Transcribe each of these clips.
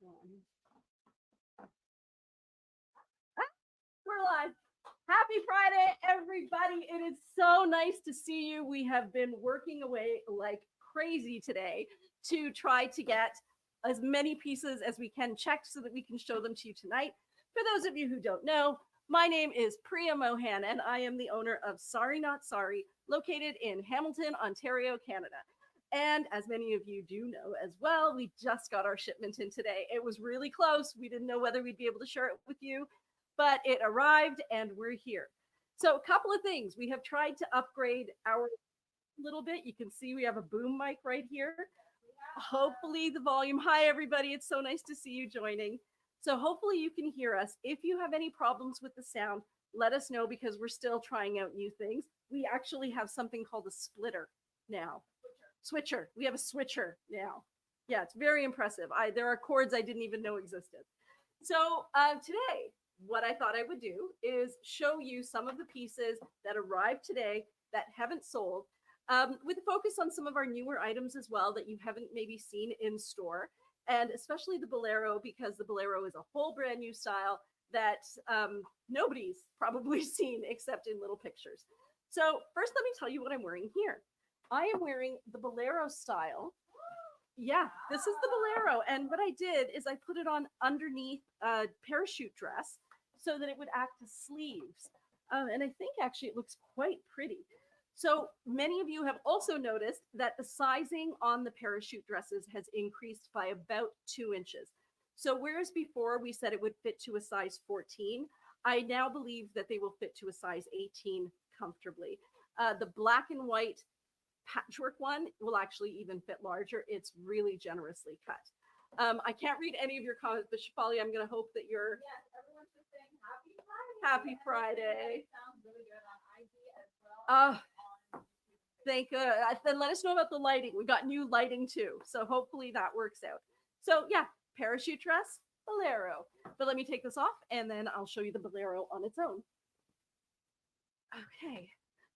One. Ah, we're live. Happy Friday, everybody. It is so nice to see you. We have been working away like crazy today to try to get as many pieces as we can checked so that we can show them to you tonight. For those of you who don't know, my name is Priya Mohan, and I am the owner of Sorry Not Sorry, located in Hamilton, Ontario, Canada. And as many of you do know as well, we just got our shipment in today. It was really close. We didn't know whether we'd be able to share it with you, but it arrived and we're here. So, a couple of things. We have tried to upgrade our little bit. You can see we have a boom mic right here. Hopefully, the volume. Hi, everybody. It's so nice to see you joining. So, hopefully, you can hear us. If you have any problems with the sound, let us know because we're still trying out new things. We actually have something called a splitter now. Switcher. We have a switcher now. Yeah, it's very impressive. There are chords I didn't even know existed. So today, what I thought I would do is show you some of the pieces that arrived today that haven't sold, with a focus on some of our newer items as well that you haven't maybe seen in store, and especially the bolero, because the bolero is a whole brand new style that nobody's probably seen except in little pictures. So first, let me tell you what I'm wearing here. I am wearing the bolero style. Yeah, this is the bolero. And what I did is I put it on underneath a parachute dress so that it would act as sleeves. And I think actually it looks quite pretty. So many of you have also noticed that the sizing on the parachute dresses has increased by about 2 inches. So whereas before we said it would fit to a size 14, I now believe that they will fit to a size 18 comfortably. The black and white patchwork one will actually even fit larger. It's really generously cut. I can't read any of your comments, but Shafali, I'm going to hope that you're. Yes, everyone's just saying happy Friday. Happy Friday. Sounds really good on IG as well. Thank you. Then let us know about the lighting. We got new lighting too, so hopefully that works out. So yeah, parachute dress, bolero. But let me take this off, and then I'll show you the bolero on its own. Okay.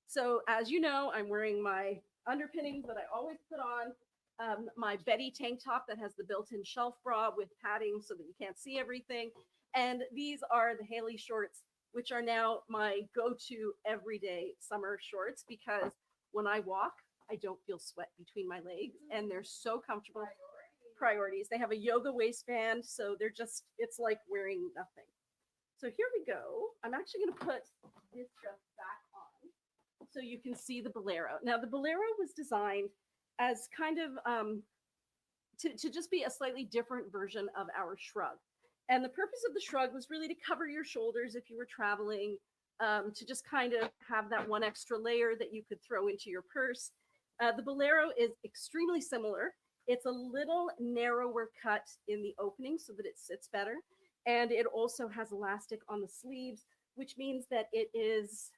So as you know, I'm wearing my underpinnings that I always put on, my Betty tank top that has the built-in shelf bra with padding so that you can't see everything. And these are the Haley shorts, which are now my go-to everyday summer shorts because when I walk, I don't feel sweat between my legs and they're so comfortable. Priorities. They have a yoga waistband, so they're just, it's like wearing nothing. So here we go. I'm actually going to put this dress back on so you can see the bolero. Now, the bolero was designed as kind of to just be a slightly different version of our shrug. And the purpose of the shrug was really to cover your shoulders if you were traveling, to just kind of have that one extra layer that you could throw into your purse. The bolero is extremely similar. It's a little narrower cut in the opening so that it sits better. And it also has elastic on the sleeves, which means that it is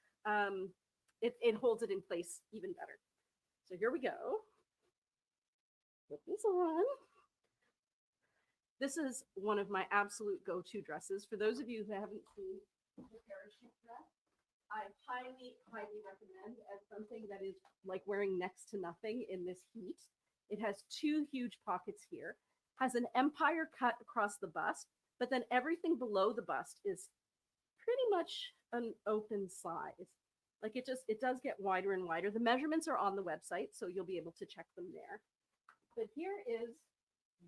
it holds it in place even better. So here we go. Put this on. This is one of my absolute go-to dresses. For those of you who haven't seen the parachute dress, I highly, highly recommend as something that is like wearing next to nothing in this heat. It has two huge pockets here, has an empire cut across the bust, but then everything below the bust is pretty much an open size. Like it does get wider and wider. The measurements are on the website, so you'll be able to check them there. But here is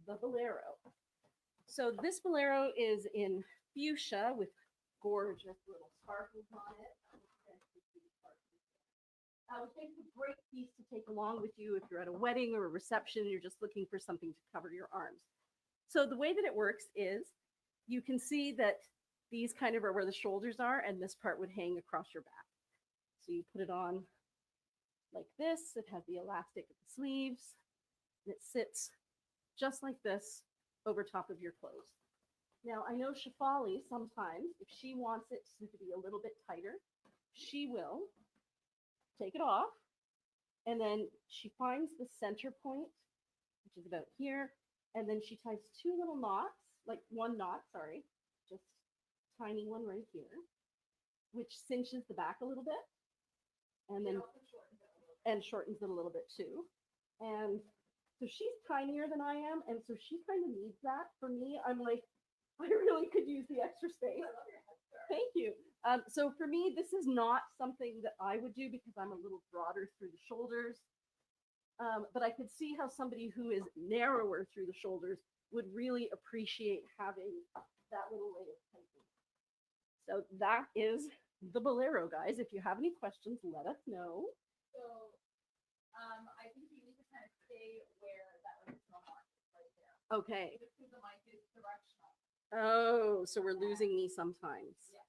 the bolero. So this bolero is in fuchsia with gorgeous little sparkles on it. Which makes a great piece to take along with you if you're at a wedding or a reception and you're just looking for something to cover your arms. So the way that it works is you can see that these kind of are where the shoulders are, and this part would hang across your back. So you put it on like this. It has the elastic at the sleeves, and it sits just like this over top of your clothes. Now, I know Shafali sometimes, if she wants it to be a little bit tighter, she will take it off, and then she finds the center point, which is about here, and then she ties two little knots, like one knot, sorry, just tiny one right here, which cinches the back a little bit, and then and shortens it a little bit too. And So she's tinier than I am, and so she kind of needs that. For me, I'm like, I really could use the extra space. Thank you. So for me, this is not something that I would do because I'm a little broader through the shoulders. But I could see how somebody who is narrower through the shoulders would really appreciate having that little layer of tightening. So that is the bolero, guys. If you have any questions, let us know. So, I think you need to kind of stay where that original mark is right there. Okay. Just because the mic is directional. Oh, so we're losing me sometimes. Yeah.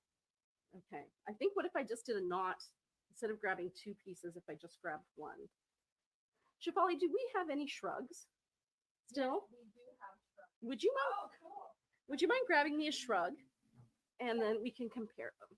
Okay. I think what if I just did a knot instead of grabbing two pieces, if I just grabbed one? Shefali, do we have any shrugs still? Yes, we do have shrugs. Would you mind? Oh, cool. Would you mind grabbing me a shrug, and then we can compare them?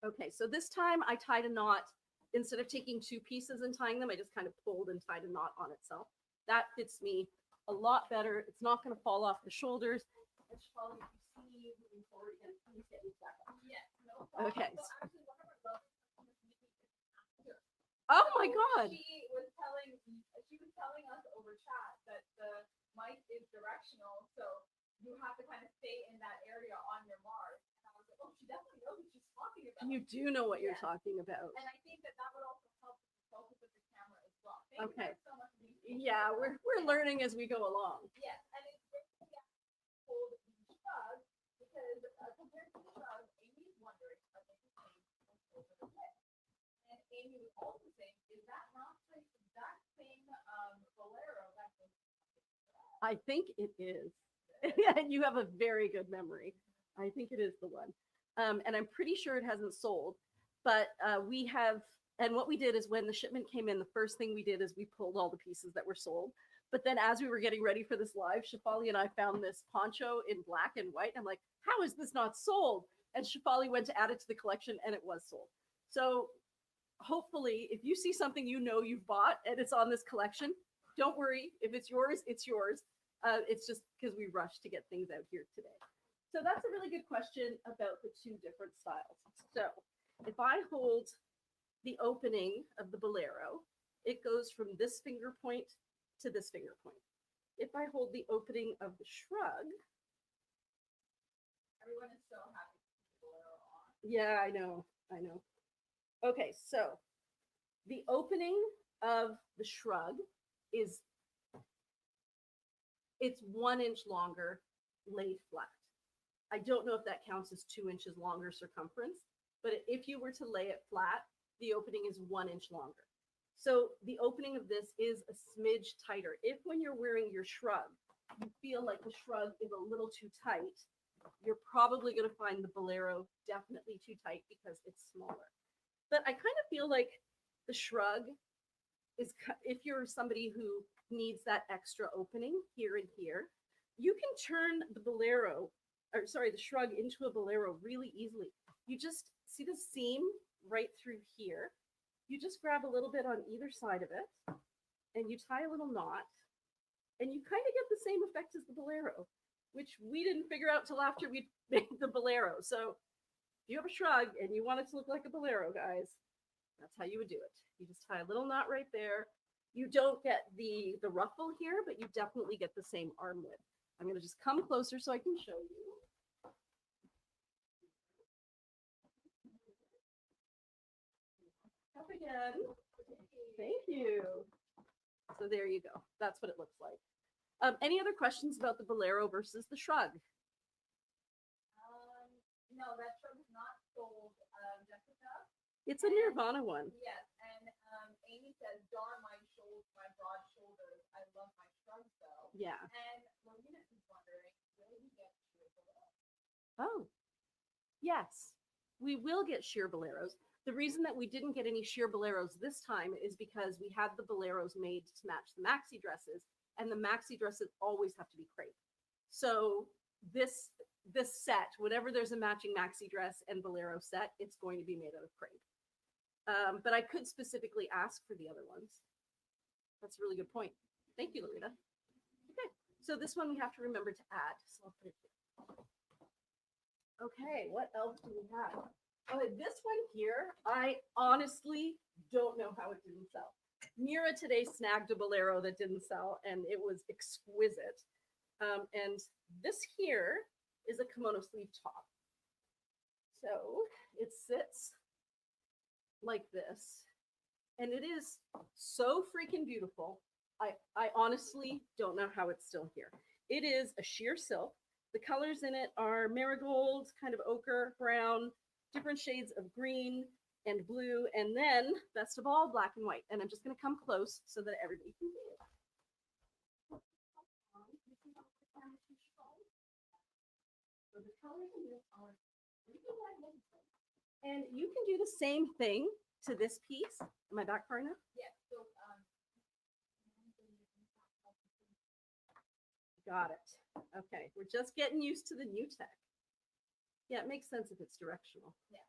Okay, so this time I tied a knot. Instead of taking two pieces and tying them, I just kind of pulled and tied a knot on itself. That fits me a lot better. It's not going to fall off the shoulders. And Shefali, if you see me moving forward again, please get me back up. Yes, no problem. Okay. So actually, one of our lovely customers, Nikki, is after. Oh my So God. She was telling us over chat that the mic is directional, so you have to kind of stay in that area on your mark. And I was like, oh, she definitely knows what she's talking about. You do know what you're Yeah. talking about. And I think that would also help with the focus of the camera as well. Thank Okay. you so much. Lisa. Yeah, we're learning as we go along. Yes, and it's great to hold the shrug because compared to the shrug, Amy's wondering are they the same as over the head? And Amy was also saying, is that not the exact same bolero that goes? I think it is. And you have a very good memory. I think it is the one. And I'm pretty sure it hasn't sold, but we have, and what we did is when the shipment came in, the first thing we did is we pulled all the pieces that were sold. But then as we were getting ready for this live, Shefali and I found this poncho in black and white. I'm like, how is this not sold? And Shefali went to add it to the collection and it was sold. So hopefully, if you see something you know you've bought and it's on this collection, don't worry. If it's yours, it's yours. It's just because we rushed to get things out here today. So that's a really good question about the two different styles. So if I hold the opening of the bolero, it goes from this finger point to this finger point. If I hold the opening of the shrug, Everyone is so happy to see the bolero on. yeah, I know. Okay, so the opening of the shrug is, it's 1 inch longer laid flat. I don't know if that counts as 2 inches longer circumference, but if you were to lay it flat, the opening is 1 inch longer. So the opening of this is a smidge tighter. If when you're wearing your shrug, you feel like the shrug is a little too tight, you're probably going to find the bolero definitely too tight because it's smaller. But I kind of feel like the shrug is, if you're somebody who needs that extra opening here and here, you can turn the bolero, or sorry, the shrug into a bolero really easily. You just see the seam right through here. You just grab a little bit on either side of it and you tie a little knot and you kind of get the same effect as the bolero, which we didn't figure out till after we made the bolero. So if you have a shrug and you want it to look like a bolero, guys, that's how you would do it. You just tie a little knot right there. You don't get the ruffle here, but you definitely get the same arm width. I'm going to just come closer so I can show you. Up again. Thank you. So there you go. That's what it looks like. Any other questions about the bolero versus the shrug? No, that shrug is not sold, Jessica. It's a Nirvana one. Yes, and Amy says, darn my broad shoulders. I love my shrugs though. Yeah. And Marina is wondering, will we get sheer boleros? Oh, yes. We will get sheer boleros. The reason that we didn't get any sheer boleros this time is because we had the boleros made to match the maxi dresses, and the maxi dresses always have to be crepe. So this set, whenever there's a matching maxi dress and bolero set, it's going to be made out of crepe. But I could specifically ask for the other ones. That's a really good point. Thank you, Loretta. Okay, so this one we have to remember to add. So I'll put it here. Okay, what else do we have? This one here, I honestly don't know how it didn't sell. Mira today snagged a bolero that didn't sell, and it was exquisite. And this here is a kimono sleeve top. So it sits like this, and it is so freaking beautiful. I honestly don't know how it's still here. It is a sheer silk. The colors in it are marigold, kind of ochre, brown, different shades of green and blue, and then, best of all, black and white. And I'm just going to come close so that everybody can see it. So the colors in this are really magnificent. And you can do the same thing to this piece. Am I back far enough? Yeah. So Got it. Okay, we're just getting used to the new tech. Yeah, it makes sense if it's directional. Yeah.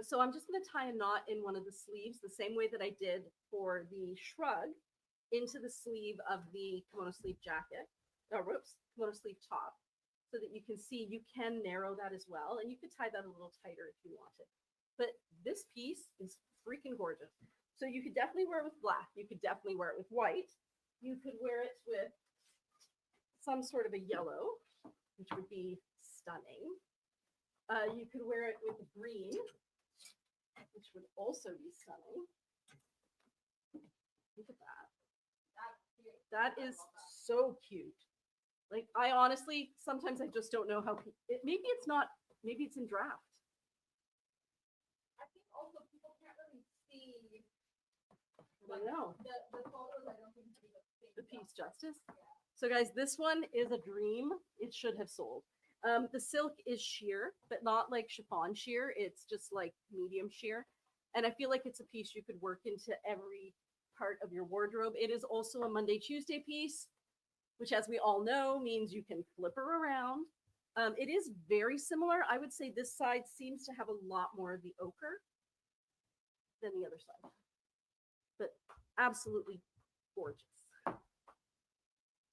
So I'm just going to tie a knot in one of the sleeves the same way that I did for the shrug into the sleeve of the kimono sleeve jacket, kimono sleeve top, so that you can see you can narrow that as well. And you could tie that a little tighter if you wanted. But this piece is freaking gorgeous. So you could definitely wear it with black. You could definitely wear it with white. You could wear it with some sort of a yellow, which would be stunning. You could wear it with green, which would also be stunning. Look at that. That is so cute. Like, I honestly, sometimes I just don't know how, maybe it's not, maybe it's in draft. I think also people can't really see I know. the photos. I don't think do The piece justice. So guys, this one is a dream. It should have sold. The silk is sheer, but not like chiffon sheer. It's just like medium sheer. And I feel like it's a piece you could work into every part of your wardrobe. It is also a Monday, Tuesday piece, which as we all know means you can flip her around. It is very similar. I would say this side seems to have a lot more of the ochre than the other side, but absolutely gorgeous.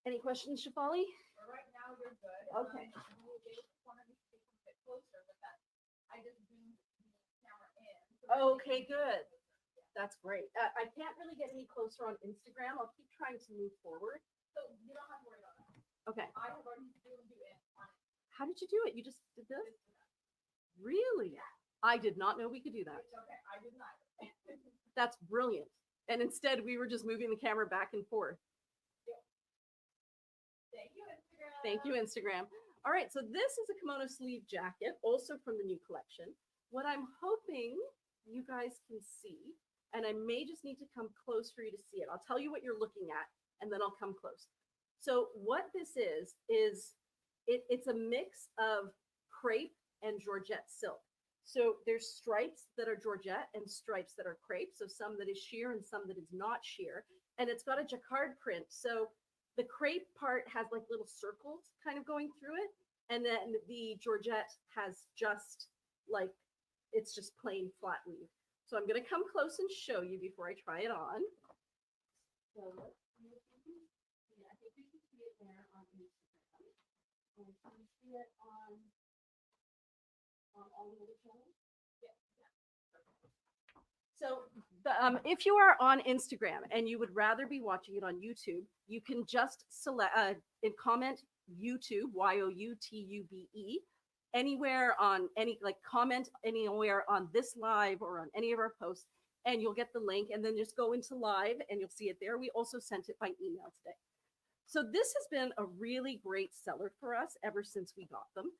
Any questions, Shafali? Right now, you're good. Okay. They just wanted me to take a bit closer, but that I just zoomed the camera in. So Okay, good. That's great. I can't really get any closer on Instagram. I'll keep trying to move forward. So you don't have to worry about that. Okay. I have already zoomed you in on it. How did you do it? You just did this? Really? I did not know we could do that. It's okay. I did not. That's brilliant. And instead, we were just moving the camera back and forth. Thank you, Instagram. Thank you, Instagram. All right, so this is a kimono sleeve jacket, also from the new collection. What I'm hoping you guys can see, and I may just need to come close for you to see it. I'll tell you what you're looking at, and then I'll come close. So what this is it's a mix of crepe and georgette silk. So there's stripes that are georgette and stripes that are crepe. So some that is sheer and some that is not sheer. And it's got a jacquard print. So the crepe part has like little circles kind of going through it. And then the georgette has just like, it's just plain flat weave. So I'm going to come close and show you before I try it on. So let's see if you can see. I think you can see it there on Instagram. And can you see it on all the other channels? Yeah. So if you are on Instagram and you would rather be watching it on YouTube, you can just select and comment YouTube, YOUTUBE, anywhere on any, like comment anywhere on this live or on any of our posts, and you'll get the link, and then just go into live and you'll see it there. We also sent it by email today. So this has been a really great seller for us ever since we got them.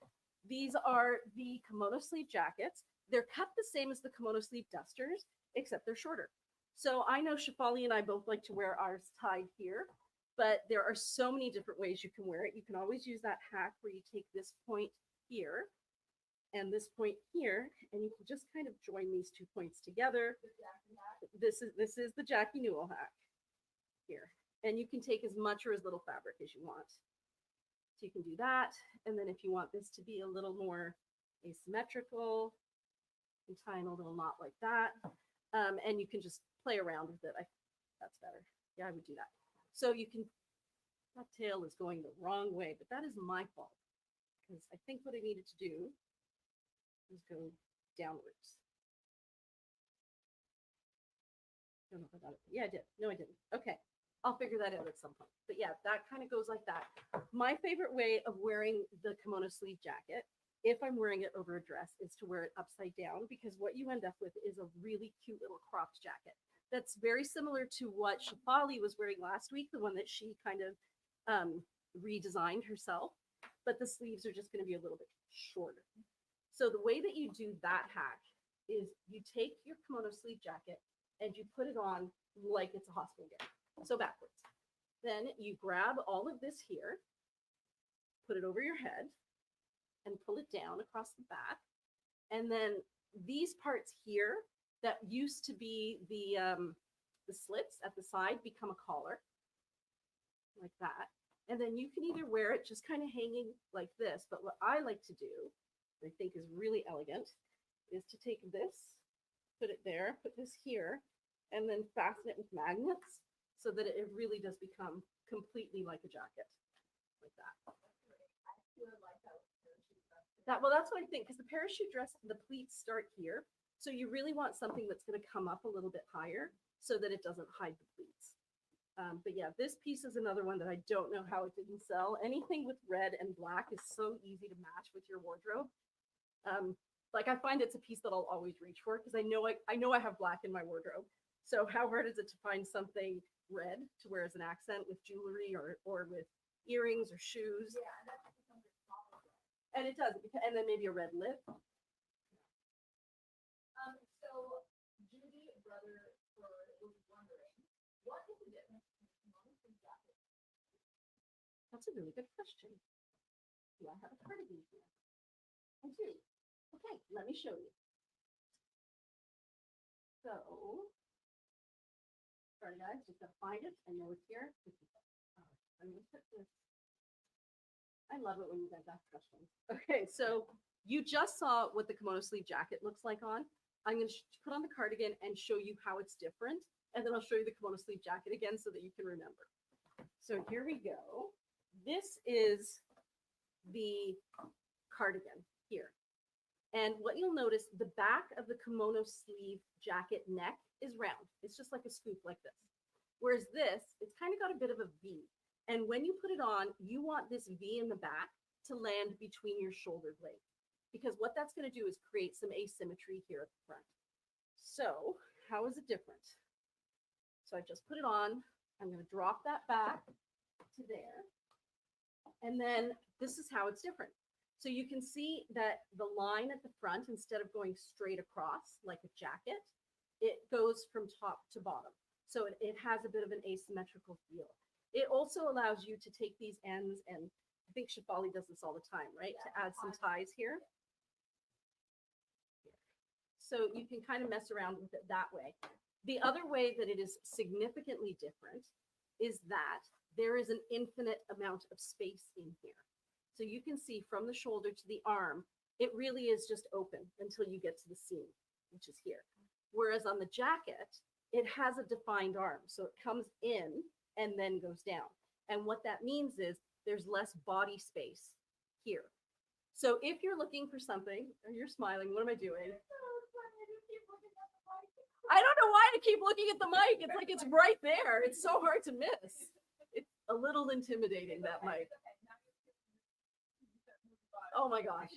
These are the kimono sleeve jackets. They're cut the same as the kimono sleeve dusters, except they're shorter. So I know Shafali and I both like to wear ours tied here, but there are so many different ways you can wear it. You can always use that hack where you take this point here and this point here, and you can just kind of join these 2 points together. This is the Jackie Newell hack here. And you can take as much or as little fabric as you want. So you can do that. And then if you want this to be a little more asymmetrical, you can tie in a little knot like that. And you can just play around with it. That's better. Yeah, I would do that. So you can, that tail is going the wrong way, but that is my fault. Because I think what I needed to do is go downwards. Don't know if I got it. Yeah, I did. No, I didn't. Okay. I'll figure that out at some point. But yeah, that kind of goes like that. My favorite way of wearing the kimono sleeve jacket, if I'm wearing it over a dress, is to wear it upside down, because what you end up with is a really cute little cropped jacket. That's very similar to what Shafali was wearing last week, the one that she kind of redesigned herself. But the sleeves are just going to be a little bit shorter. So the way that you do that hack is you take your kimono sleeve jacket and you put it on like it's a hospital gown. So backwards. Then you grab all of this here, put it over your head, and pull it down across the back. And then these parts here that used to be the slits at the side become a collar, like that. And then you can either wear it just kind of hanging like this, but what I like to do, I think is really elegant, is to take this, put it there, put this here, and then fasten it with magnets so that it really does become completely like a jacket, like that. Well, that's what I think, because the parachute dress, the pleats start here, so you really want something that's going to come up a little bit higher so that it doesn't hide the pleats. But yeah, this piece is another one that I don't know how it didn't sell. Anything with red and black is so easy to match with your wardrobe. Like I find it's a piece that I'll always reach for, because I know I have black in my wardrobe. So how hard is it to find something red to wear as an accent with jewelry or with earrings or shoes? Yeah, and that becomes a problem. And it does, and then maybe a red lip. So Judy, brother, was wondering, what is the difference between kimono and jacket? That's a really good question. Do I have a cardigan here? I do. Okay, let me show you. So, sorry guys, just gotta find it. I know it's here. I'm gonna put this. I love it when you guys ask questions. Okay, so you just saw what the kimono sleeve jacket looks like on. I'm gonna put on the cardigan and show you how it's different, and then I'll show you the kimono sleeve jacket again so that you can remember. So here we go. This is the cardigan here. And what you'll notice, the back of the kimono sleeve jacket neck is round. It's just like a scoop like this. Whereas this, it's kind of got a bit of a V. And when you put it on, you want this V in the back to land between your shoulder blades. Because what that's going to do is create some asymmetry here at the front. So how is it different? So I just put it on. I'm going to drop that back to there. And then this is how it's different. So you can see that the line at the front, instead of going straight across like a jacket, it goes from top to bottom. So it has a bit of an asymmetrical feel. It also allows you to take these ends, and I think Shafali does this all the time, right? To add some ties here. So you can kind of mess around with it that way. The other way that it is significantly different is that there is an infinite amount of space in here. So you can see from the shoulder to the arm, it really is just open until you get to the seam, which is here. Whereas on the jacket, it has a defined arm. So it comes in and then goes down. And what that means is there's less body space here. So if you're looking for something, or you're smiling, what am I doing? I don't know why I keep looking at the mic. It's like it's right there. It's so hard to miss. It's a little intimidating, that mic. Oh my gosh.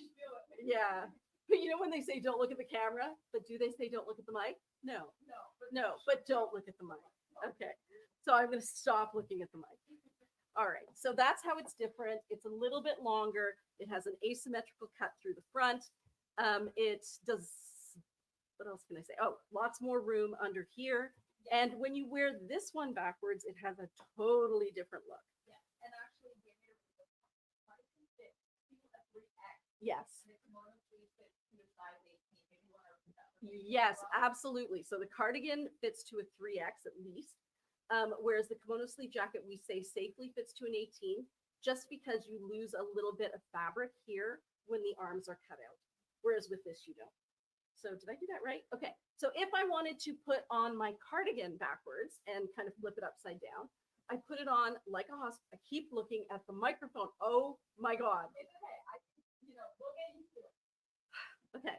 Yeah. But you know when they say don't look at the camera, but do they say don't look at the mic? No. No, but don't look at the mic. Okay. So I'm going to stop looking at the mic. All right. So that's how it's different. It's a little bit longer. It has an asymmetrical cut through the front. It does, what else can I say? Oh, lots more room under here. And when you wear this one backwards, it has a totally different look. Yeah. And actually, Yes. Yes, absolutely. So the cardigan fits to a 3X at least, whereas the kimono sleeve jacket, we say safely fits to an 18, just because you lose a little bit of fabric here when the arms are cut out, whereas with this you don't. So did I do that right? Okay. So if I wanted to put on my cardigan backwards and kind of flip it upside down, I put it on like a hospital. I keep looking at the microphone. Oh my God. It's okay. We'll get used to it. Okay.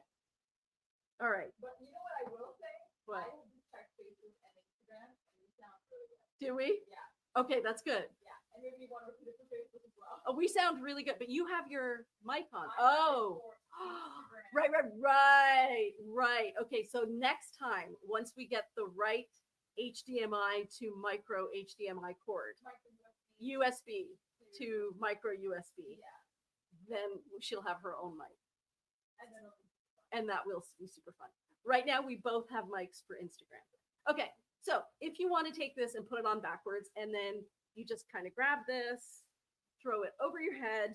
All right. But you know what I will say? What? I will do check faces and Instagram Instagram, and we sound really good. Do we? Yeah, Okay, that's good. yeah. And maybe you want to repeat it for Facebook as well. Oh, we sound really good, but you have your mic on. I have it Oh, for Instagram. right. Okay, so next time, once we get the right HDMI to micro HDMI cord, Micro USB USB to micro USB, yeah, then she'll have her own mic, and then it'll be and that will be super fun. Right now, we both have mics for Instagram. Okay, so if you want to take this and put it on backwards, and then you just kind of grab this, throw it over your head,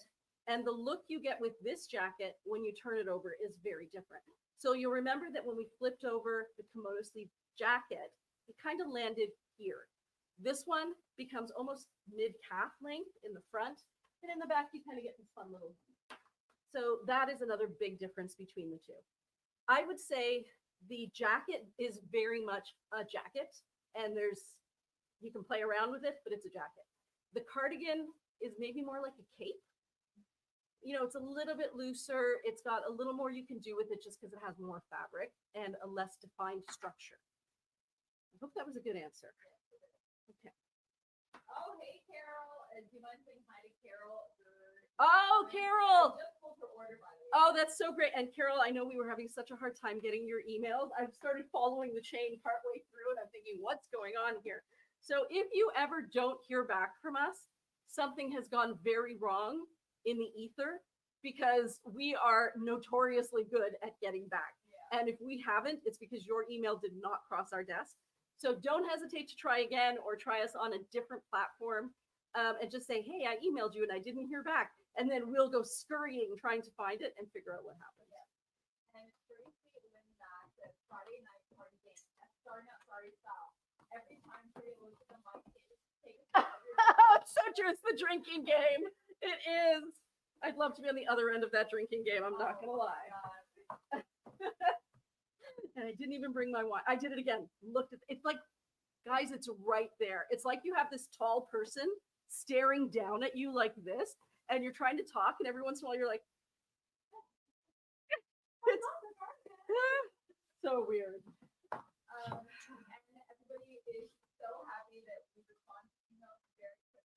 and the look you get with this jacket when you turn it over is very different. So you'll remember that when we flipped over the kimono sleeve jacket, it kind of landed here. This one becomes almost mid-calf length in the front, and in the back you kind of get this fun little. So that is another big difference between the two. I would say the jacket is very much a jacket, and you can play around with it, but it's a jacket. The cardigan is maybe more like a cape. You know, it's a little bit looser. It's got a little more you can do with it just because it has more fabric and a less defined structure. I hope that was a good answer. Okay. Oh, hey, Carol. Do you mind saying hi to Carol? Oh, Carol. I just pulled her order, by the way. Oh, that's so great. And Carol, I know we were having such a hard time getting your emails. I've started following the chain partway through and I'm thinking, what's going on here? So if you ever don't hear back from us, something has gone very wrong in the ether because we are notoriously good at getting back. Yeah. And if we haven't, it's because your email did not cross our desk. So don't hesitate to try again or try us on a different platform and just say, hey, I emailed you and I didn't hear back. And then we'll go scurrying trying to find it and figure out what happened. Yeah. And Tracy when that Friday night party game, sorry, style. Every time Tracy looks at the mic, take a It's so true. It's the drinking game. It is. I'd love to be on the other end of that drinking game. I'm not going to lie. And I didn't even bring my wine. I did it again. Looked at it's like, guys, it's right there. It's like you have this tall person staring down at you like this, and you're trying to talk, and every once in a while you're like, it's so weird. And everybody is so happy that we respond to emails very quickly.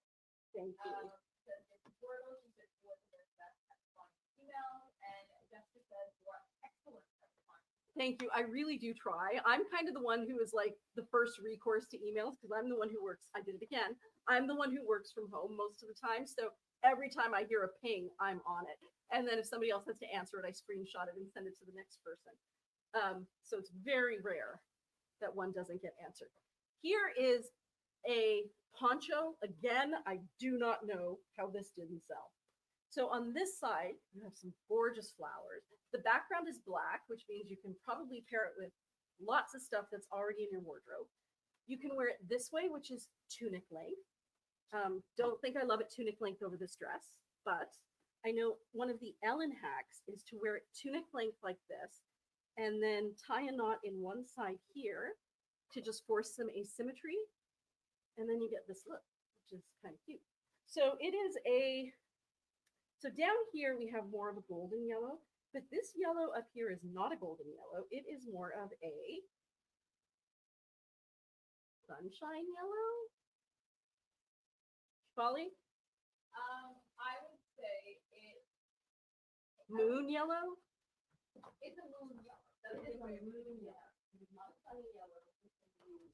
Thank you. Because it's Portal, she said she was the best at responding to emails, and Jessica says you are excellent at responding. Thank you. I really do try. I'm kind of the one who is like the first recourse to emails because I'm the one who works. I did it again. I'm the one who works from home most of the time. So every time I hear a ping, I'm on it. And then if somebody else has to answer it, I screenshot it and send it to the next person. So it's very rare that one doesn't get answered. Here is a poncho. Again, I do not know how this didn't sell. So on this side, you have some gorgeous flowers. The background is black, which means you can probably pair it with lots of stuff that's already in your wardrobe. You can wear it this way, which is tunic length. Don't think I love it tunic length over this dress, but I know one of the Ellen hacks is to wear it tunic length like this, and then tie a knot in one side here to just force some asymmetry. And then you get this look, which is kind of cute. So it is so down here we have more of a golden yellow, but this yellow up here is not a golden yellow. It is more of a sunshine yellow. Polly? I would say it's Moon yellow? a moon yellow. That It is is a a moon yellow. It is not a sunny yellow. It's a moon.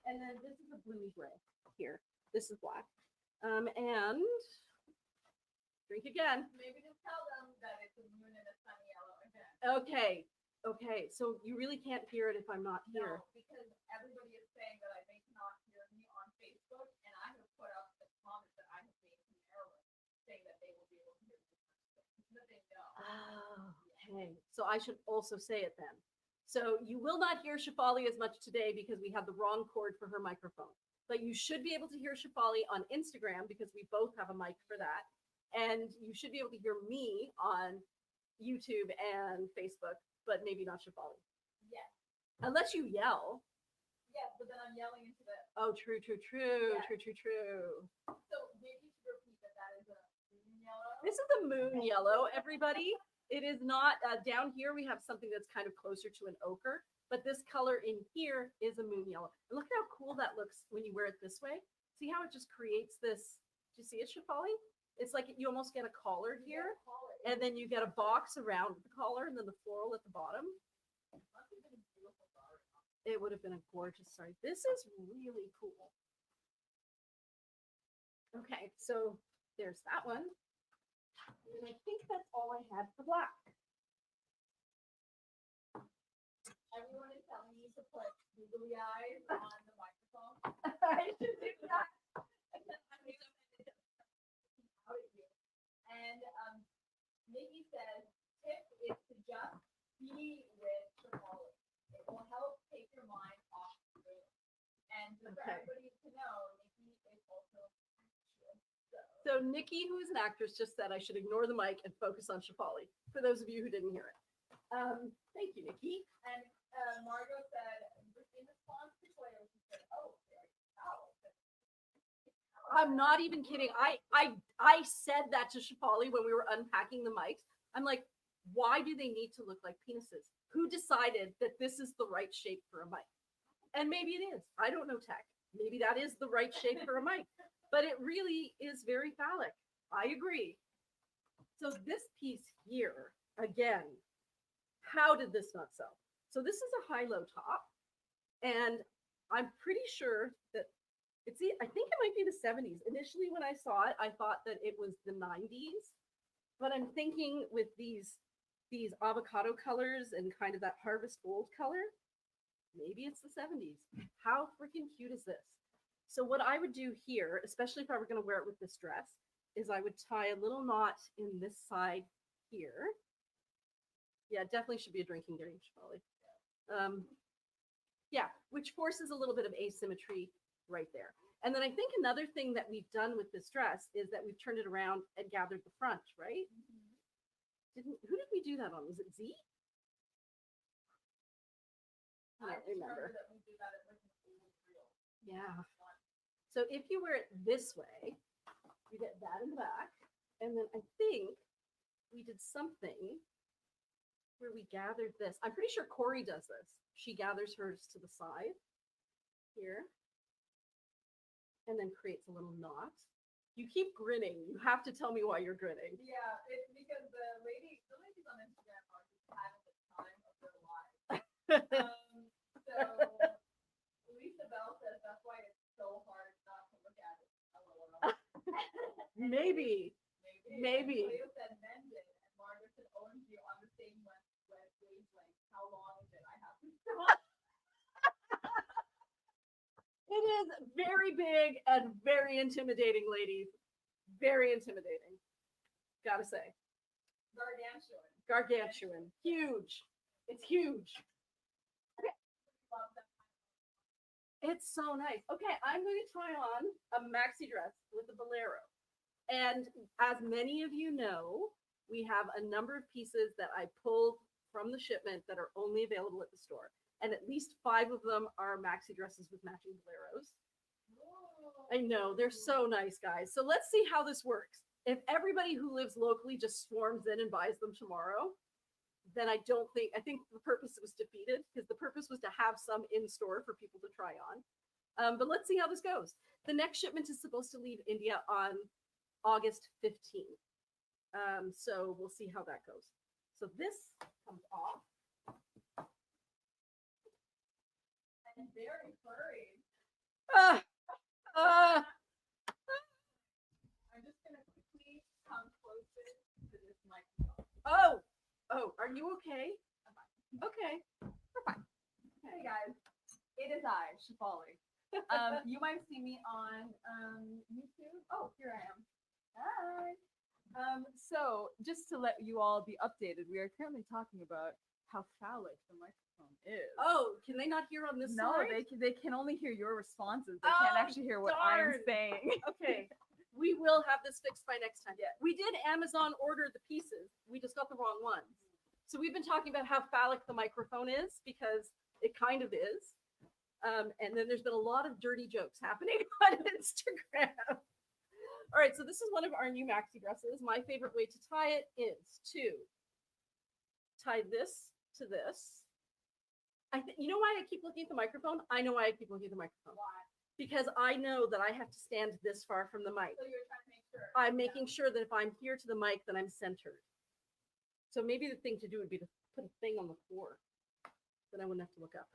And then this is a bluey gray here. This is black. And drink again. Maybe just tell them that it's a moon and a sunny yellow again. Okay. So you really can't hear it if I'm not here. No, because everybody is saying that they cannot hear me on Facebook, and I have put up the comments that I have made from Maryland saying that they will be able to hear me. That they know. Oh, okay. So I should also say it then. So you will not hear Shefali as much today because we have the wrong cord for her microphone. But you should be able to hear Shefali on Instagram because we both have a mic for that. And you should be able to hear me on YouTube and Facebook, but maybe not Shefali. Yes. Unless you yell. Yes, but then I'm yelling into the. Oh, true. Yes. True. So maybe you should repeat that is a moon yellow. This is the moon yellow, everybody. It is not down here. We have something that's kind of closer to an ochre, but this color in here is a moon yellow. And look at how cool that looks when you wear it this way. See how it just creates this? Do you see it, Shafali? It's like you almost get a collar here, and then you get a box around the collar, and then the floral at the bottom. It would have been a gorgeous sorry. This is really cool. Okay, so there's that one. And I think that's all I had for black. Everyone is telling me to put googly eyes on the microphone. I should do that. And then I made up out of you. And Nikki says, tip is to just be with Shafali. It will help take your mind off the room. And for everybody to know, Nikki is also an actress. So Nikki, who is an actress, just said I should ignore the mic and focus on Shafali, for those of you who didn't hear it. Thank you, Nikki. And Margot said, in response to Toyo, she said, oh, very towel. I'm not even kidding. I said that to Shafali when we were unpacking the mics. I'm like, why do they need to look like penises? Who decided that this is the right shape for a mic? And maybe it is. I don't know tech. Maybe that is the right shape for a mic. But it really is very phallic. I agree. So this piece here, again, how did this not sell? So this is a high-low top. And I'm pretty sure that I think it might be the 70s. Initially, when I saw it, I thought that it was the 90s. But I'm thinking with these avocado colors and kind of that harvest gold color, maybe it's the 70s. How freaking cute is this? So what I would do here, especially if I were going to wear it with this dress, is I would tie a little knot in this side here. Yeah, it definitely should be a drinking game, probably. Yeah, which forces a little bit of asymmetry right there. And then I think another thing that we've done with this dress is that we've turned it around and gathered the front, right? Who did we do that on? Was it Z? I don't remember. That we do that at like yeah. So if you wear it this way, you get that in the back. And then I think we did something where we gathered this. I'm pretty sure Corey does this. She gathers hers to the side here and then creates a little knot. You keep grinning. You have to tell me why you're grinning. Yeah, it's because the ladies on Instagram are just having the time of their lives. So Lisa Bell says that's why it's so hard not to look at it. Maybe. Leo said mended, and Margaret said, OMG, on the same wavelength. How long is it? I have to stop. It is very big and very intimidating, ladies. Very intimidating. Gotta say. Gargantuan. Gargantuan. Huge. It's huge. Okay. It's so nice. Okay, I'm going to try on a maxi dress with a bolero. And as many of you know, we have a number of pieces that I pulled from the shipment that are only available at the store. And at least 5 of them are maxi dresses with matching boleros. I know, they're so nice, guys. So let's see how this works. If everybody who lives locally just swarms in and buys them tomorrow, then I think the purpose was defeated, because the purpose was to have some in store for people to try on. But let's see how this goes. The next shipment is supposed to leave India on August 15th. So we'll see how that goes. So this comes off. And very furry. I'm just going to quickly come closer to this microphone. Oh, are you okay? Okay. We're fine. Hey guys, it is I, Shafali. You might see me on YouTube. Oh, here I am. Hi. So just to let you all be updated, we are currently talking about how phallic the microphone is. Oh, can they not hear on this side? No, they can only hear your responses. They can't actually hear what I'm saying. Okay. We will have this fixed by next time. Yeah. We did Amazon order the pieces. We just got the wrong ones. So we've been talking about how phallic the microphone is, because it kind of is. And then there's been a lot of dirty jokes happening on Instagram. All right, so this is one of our new maxi dresses. My favorite way to tie it is to tie this to this. You know why I keep looking at the microphone? I know why I keep looking at the microphone. Why? Because I know that I have to stand this far from the mic. So you're trying to make sure. I'm making sure that if I'm here to the mic, then I'm centered. So maybe the thing to do would be to put a thing on the floor. Then I wouldn't have to look up.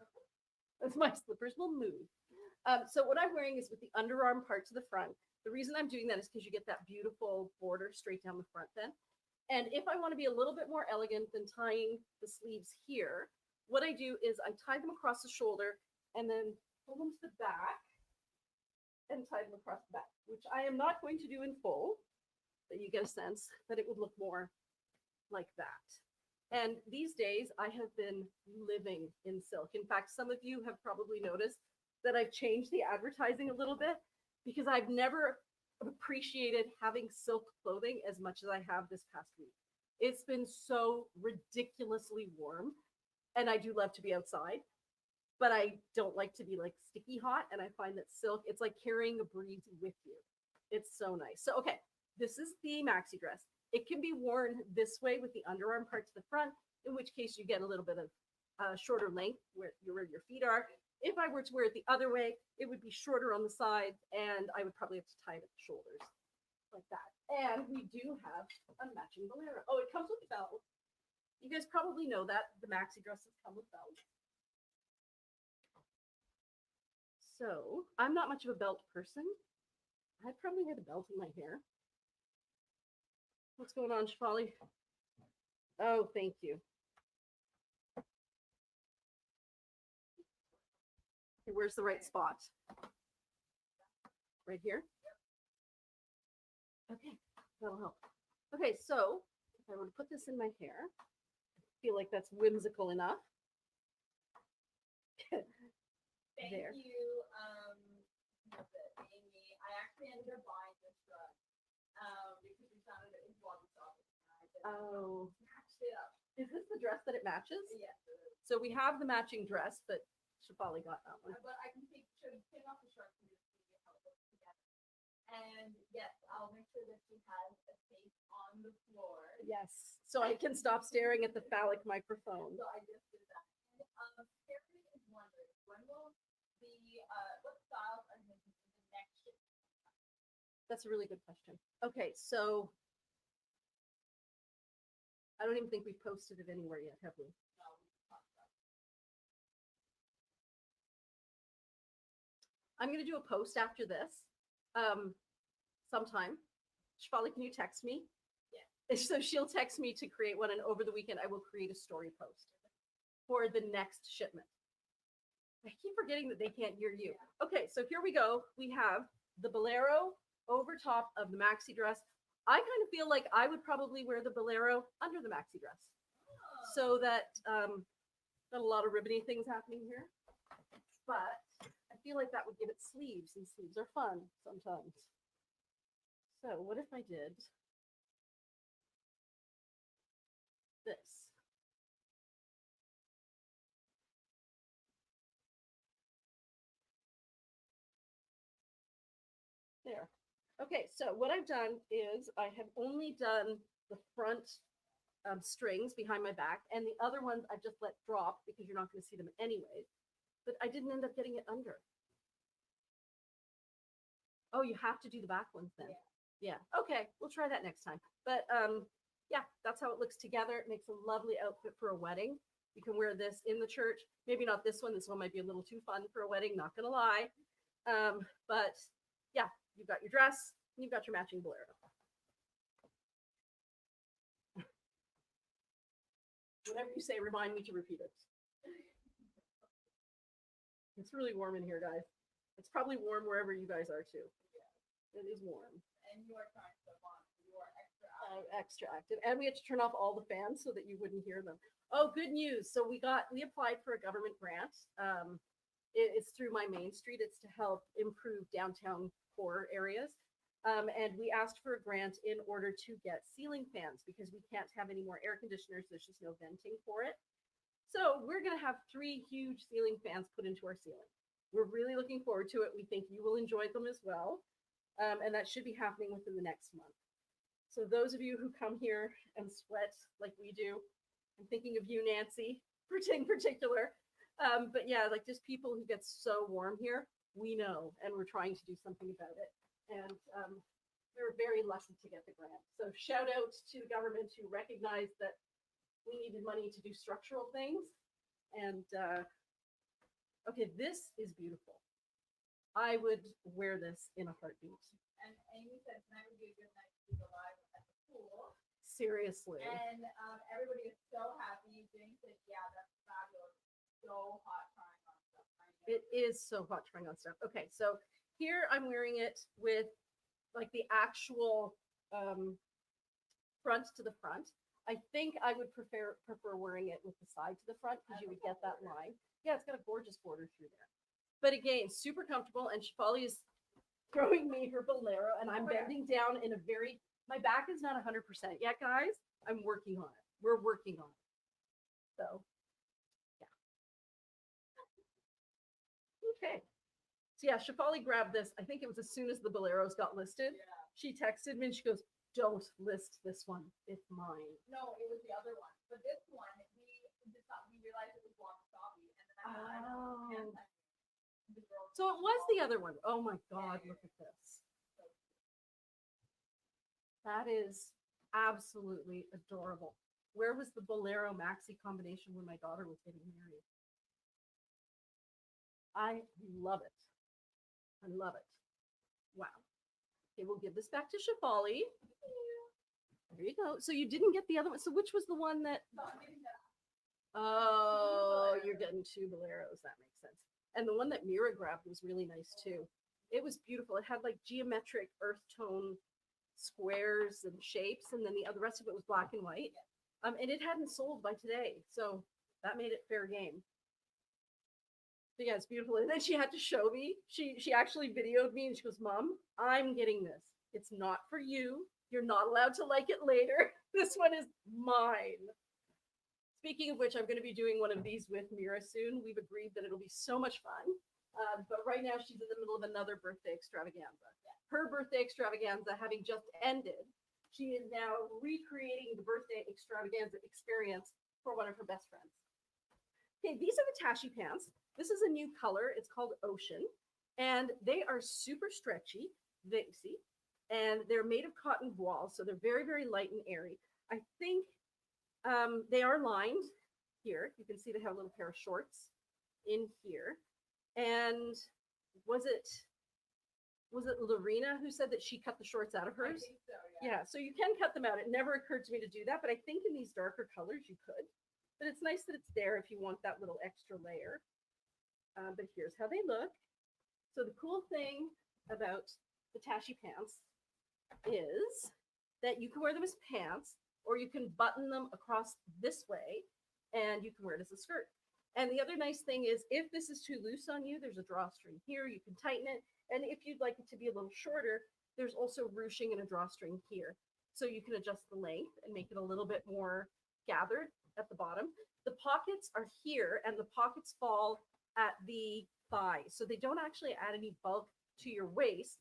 That's my slippers will move. So what I'm wearing is with the underarm part to the front. The reason I'm doing that is because you get that beautiful border straight down the front then. And if I want to be a little bit more elegant than tying the sleeves here, what I do is I tie them across the shoulder and then pull them to the back and tie them across the back, which I am not going to do in full, but you get a sense that it would look more like that. And these days I have been living in silk. In fact, some of you have probably noticed that I've changed the advertising a little bit because I've never appreciated having silk clothing as much as I have this past week. It's been so ridiculously warm, and I do love to be outside, but I don't like to be like sticky hot. And I find that silk, it's like carrying a breeze with you. It's so nice. So, okay, this is the maxi dress. It can be worn this way with the underarm part to the front, in which case you get a little bit of shorter length where your feet are. If I were to wear it the other way, it would be shorter on the sides, and I would probably have to tie it at the shoulders like that. And we do have a matching bolero. Oh, it comes with belts. You guys probably know that the maxi dresses come with belts. So I'm not much of a belt person. I'd probably had a belt in my hair. What's going on, Shafali? Oh, thank you. Okay, where's the right spot? Right here? Okay, that'll help. Okay, so if I were to put this in my hair, I feel like that's whimsical enough. Thank There. you, Amy. I actually ended up buying this dress because we found it in Bloggy Shop. Oh, Matched it up. is this the dress that it matches? Yes, it is. So we have the matching dress, but Shafali got that one. But I can take off the shirt and just see how it looks together. And yes, I'll make sure that she has a space on the floor. Yes, so I can stop staring at the phallic microphone. So I just did that. And Karen is wondering, when will what styles are making in the next shift? That's a really good question. Okay, so I don't even think we've posted it anywhere yet, have we? No, we can talk about it. I'm going to do a post after this sometime. Shafali, can you text me? Yeah. So she'll text me to create one, and over the weekend I will create a story post for the next shipment. I keep forgetting that they can't hear you. Okay, so here we go. We have the bolero over top of the maxi dress. I kind of feel like I would probably wear the bolero under the maxi dress, so that not a lot of ribbony things happening here, but I feel like that would give it sleeves, and sleeves are fun sometimes. So what if I did this? There. Okay, so what I've done is I have only done the front strings behind my back, and the other ones I've just let drop because you're not going to see them anyways. But I didn't end up getting it under. Oh, you have to do the back ones then. Yeah. Okay, we'll try that next time. But yeah, that's how it looks together. It makes a lovely outfit for a wedding. You can wear this in the church. Maybe not this one. This one might be a little too fun for a wedding, not gonna lie. But yeah, you've got your dress, and you've got your matching bolero. Whatever you say, remind me to repeat it. It's really warm in here, guys. It's probably warm wherever you guys are too. It is warm. And you are trying to on. You are Extra active. And we had to turn off all the fans so that you wouldn't hear them. Oh, good news. So we applied for a government grant. It's through My Main Street. It's to help improve downtown core areas. And we asked for a grant in order to get ceiling fans because we can't have any more air conditioners. There's just no venting for it. So we're going to have 3 huge ceiling fans put into our ceiling. We're really looking forward to it. We think you will enjoy them as well. And that should be happening within the next month. So those of you who come here and sweat like we do I'm thinking of you, Nancy, in particular. But yeah, like just people who get so warm here, we know, and we're trying to do something about it. And we were very lucky to get the grant. So shout out to the government who recognized that we needed money to do structural things. And okay, this is beautiful. I would wear this in a heartbeat. And Amy said tonight would be a good night to go live at the pool. Seriously. And everybody is so happy. Jane said, yeah, that's fabulous. So hot trying on stuff. It is so hot trying on stuff. Okay, so here I'm wearing it with like the actual front to the front. I think I would prefer wearing it with the side to the front because you would get that line. Yeah, it's got a gorgeous border through there. But again, super comfortable. And Shefali is throwing me her bolero, and I'm bending down in a very. My back is not 100% yet, guys. I'm working on it. We're working on it. So, yeah. Okay. So yeah, Shefali grabbed this. I think it was as soon as the boleros got listed. Yeah. She texted me and she goes, "Don't list this one. It's mine." No, it was the other one. But this one, we realized it was wasabi, and then Oh. the girl. So it was the other one. Oh my God, look at this. That is absolutely adorable. Where was the bolero maxi combination when my daughter was getting married? I love it. I love it. Wow. Okay, we'll give this back to Shefali. There you go. So you didn't get the other one. So which was the one that? Oh, you're getting two boleros. That makes sense. And the one that Mira grabbed was really nice too. It was beautiful. It had like geometric earth tone squares and shapes, and then the rest of it was black and white. And it hadn't sold by today, so that made it fair game. But yeah, it's beautiful. And then she had to show me. She actually videoed me, and she goes, "Mom, I'm getting this. It's not for you. You're not allowed to like it later. This one is mine." Speaking of which, I'm going to be doing one of these with Mira soon. We've agreed that it'll be so much fun. But right now, she's in the middle of another birthday extravaganza. Her birthday extravaganza having just ended, she is now recreating the birthday extravaganza experience for one of her best friends. Okay, these are the Tashi pants. This is a new color. It's called Ocean. And they are super stretchy, they see, and they're made of cotton voile, so they're very, very light and airy. I think they are lined here. You can see they have a little pair of shorts in here. And was it Lorena who said that she cut the shorts out of hers? I think so, Yeah, so you can cut them out. It never occurred to me to do that, but I think in these darker colors you could. But it's nice that it's there if you want that little extra layer. But here's how they look. So the cool thing about the Tashi pants is that you can wear them as pants, or you can button them across this way, and you can wear it as a skirt. And the other nice thing is, if this is too loose on you, there's a drawstring here. You can tighten it. And if you'd like it to be a little shorter, there's also ruching and a drawstring here. So you can adjust the length and make it a little bit more gathered at the bottom. The pockets are here, and the pockets fall at the thigh. So they don't actually add any bulk to your waist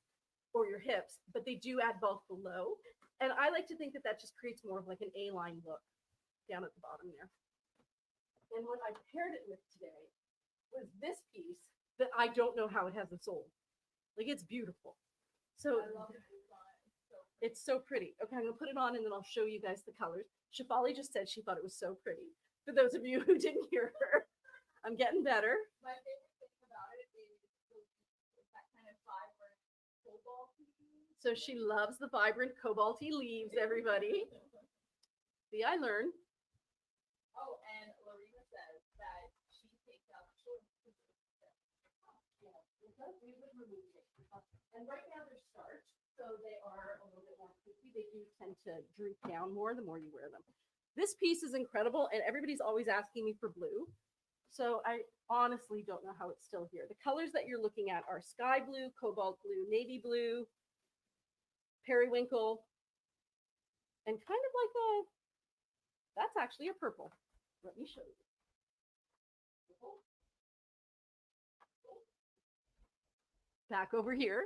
or your hips, but they do add bulk below. And I like to think that that just creates more of like an A-line look down at the bottom there. And what I paired it with today was this piece that I don't know how it hasn't sold. Like, it's beautiful. So I love the design. it's so pretty. Okay, I'm gonna put it on and then I'll show you guys the colors. Shefali just said she thought it was so pretty. For those of you who didn't hear her, I'm getting better. My favorite thing about it is that kind of vibrant cobalt. So she loves the vibrant cobalty leaves, everybody. See, I learned. Oh, and Lorena says that she takes out the shorts. And right now they're starched, so they are a little bit more poofy. They do tend to droop down more the more you wear them. This piece is incredible, and everybody's always asking me for blue. So I honestly don't know how it's still here. The colors that you're looking at are sky blue, cobalt blue, navy blue, periwinkle, and kind of like that's actually a purple. Let me show you. Back over here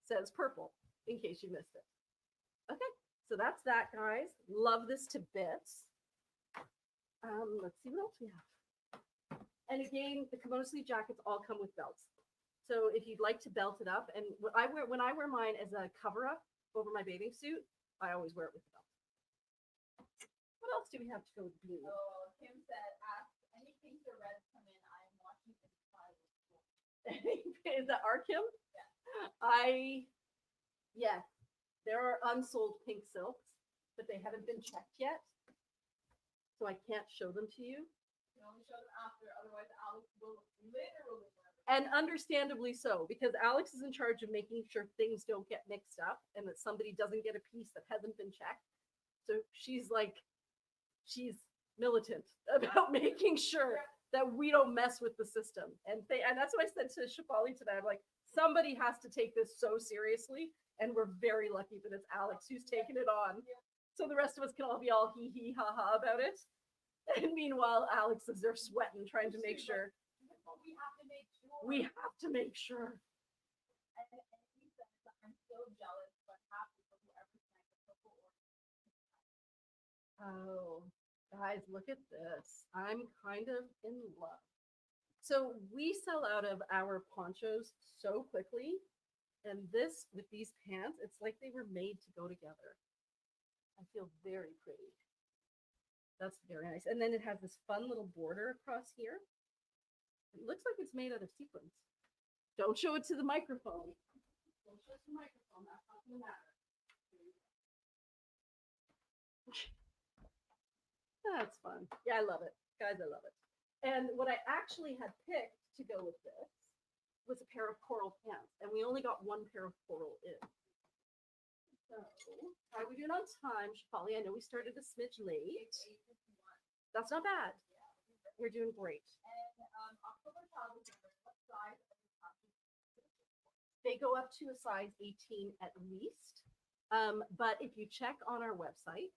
says purple, in case you missed it. Okay, so that's that, guys. Love this to bits. Let's see what else we have. And again, the kimono sleeve jackets all come with belts. So if you'd like to belt it up, and when I wear mine as a cover up over my bathing suit, I always wear it with the belt. What else do we have to go with blue? Oh, Kim said, ask any pinks or reds come in. I am watching this file. Is that our Kim? Yes, there are unsold pink silks, but they haven't been checked yet. So I can't show them to you. You can only show them after, otherwise Alex will literally never. And understandably so, because Alex is in charge of making sure things don't get mixed up and that somebody doesn't get a piece that hasn't been checked. So she's militant about making sure that we don't mess with the system. And that's what I said to Shafali today. I'm like, somebody has to take this so seriously. And we're very lucky that it's Alex who's taken it on. So the rest of us can all be all hee hee ha ha about it. And meanwhile, Alex is there sweating, trying to make sure. We have to make sure. We have to make sure. And he says, I'm so jealous, but happy for whoever signed the purple order. Oh, guys, look at this. I'm kind of in love. So we sell out of our ponchos so quickly. And this, with these pants, it's like they were made to go together. I feel very pretty. That's very nice. And then it has this fun little border across here. It looks like it's made out of sequins. Don't show it to the microphone. Don't show it to the microphone. That's not going to matter. That's fun. Yeah, I love it. Guys, I love it. And what I actually had picked to go with this was a pair of coral pants. And we only got one pair of coral in. So, how are we doing on time, Shafali? I know we started a smidge late. That's not bad. We're doing great. And October child is what size of the costume? They go up to a size 18 at least. But if you check on our website,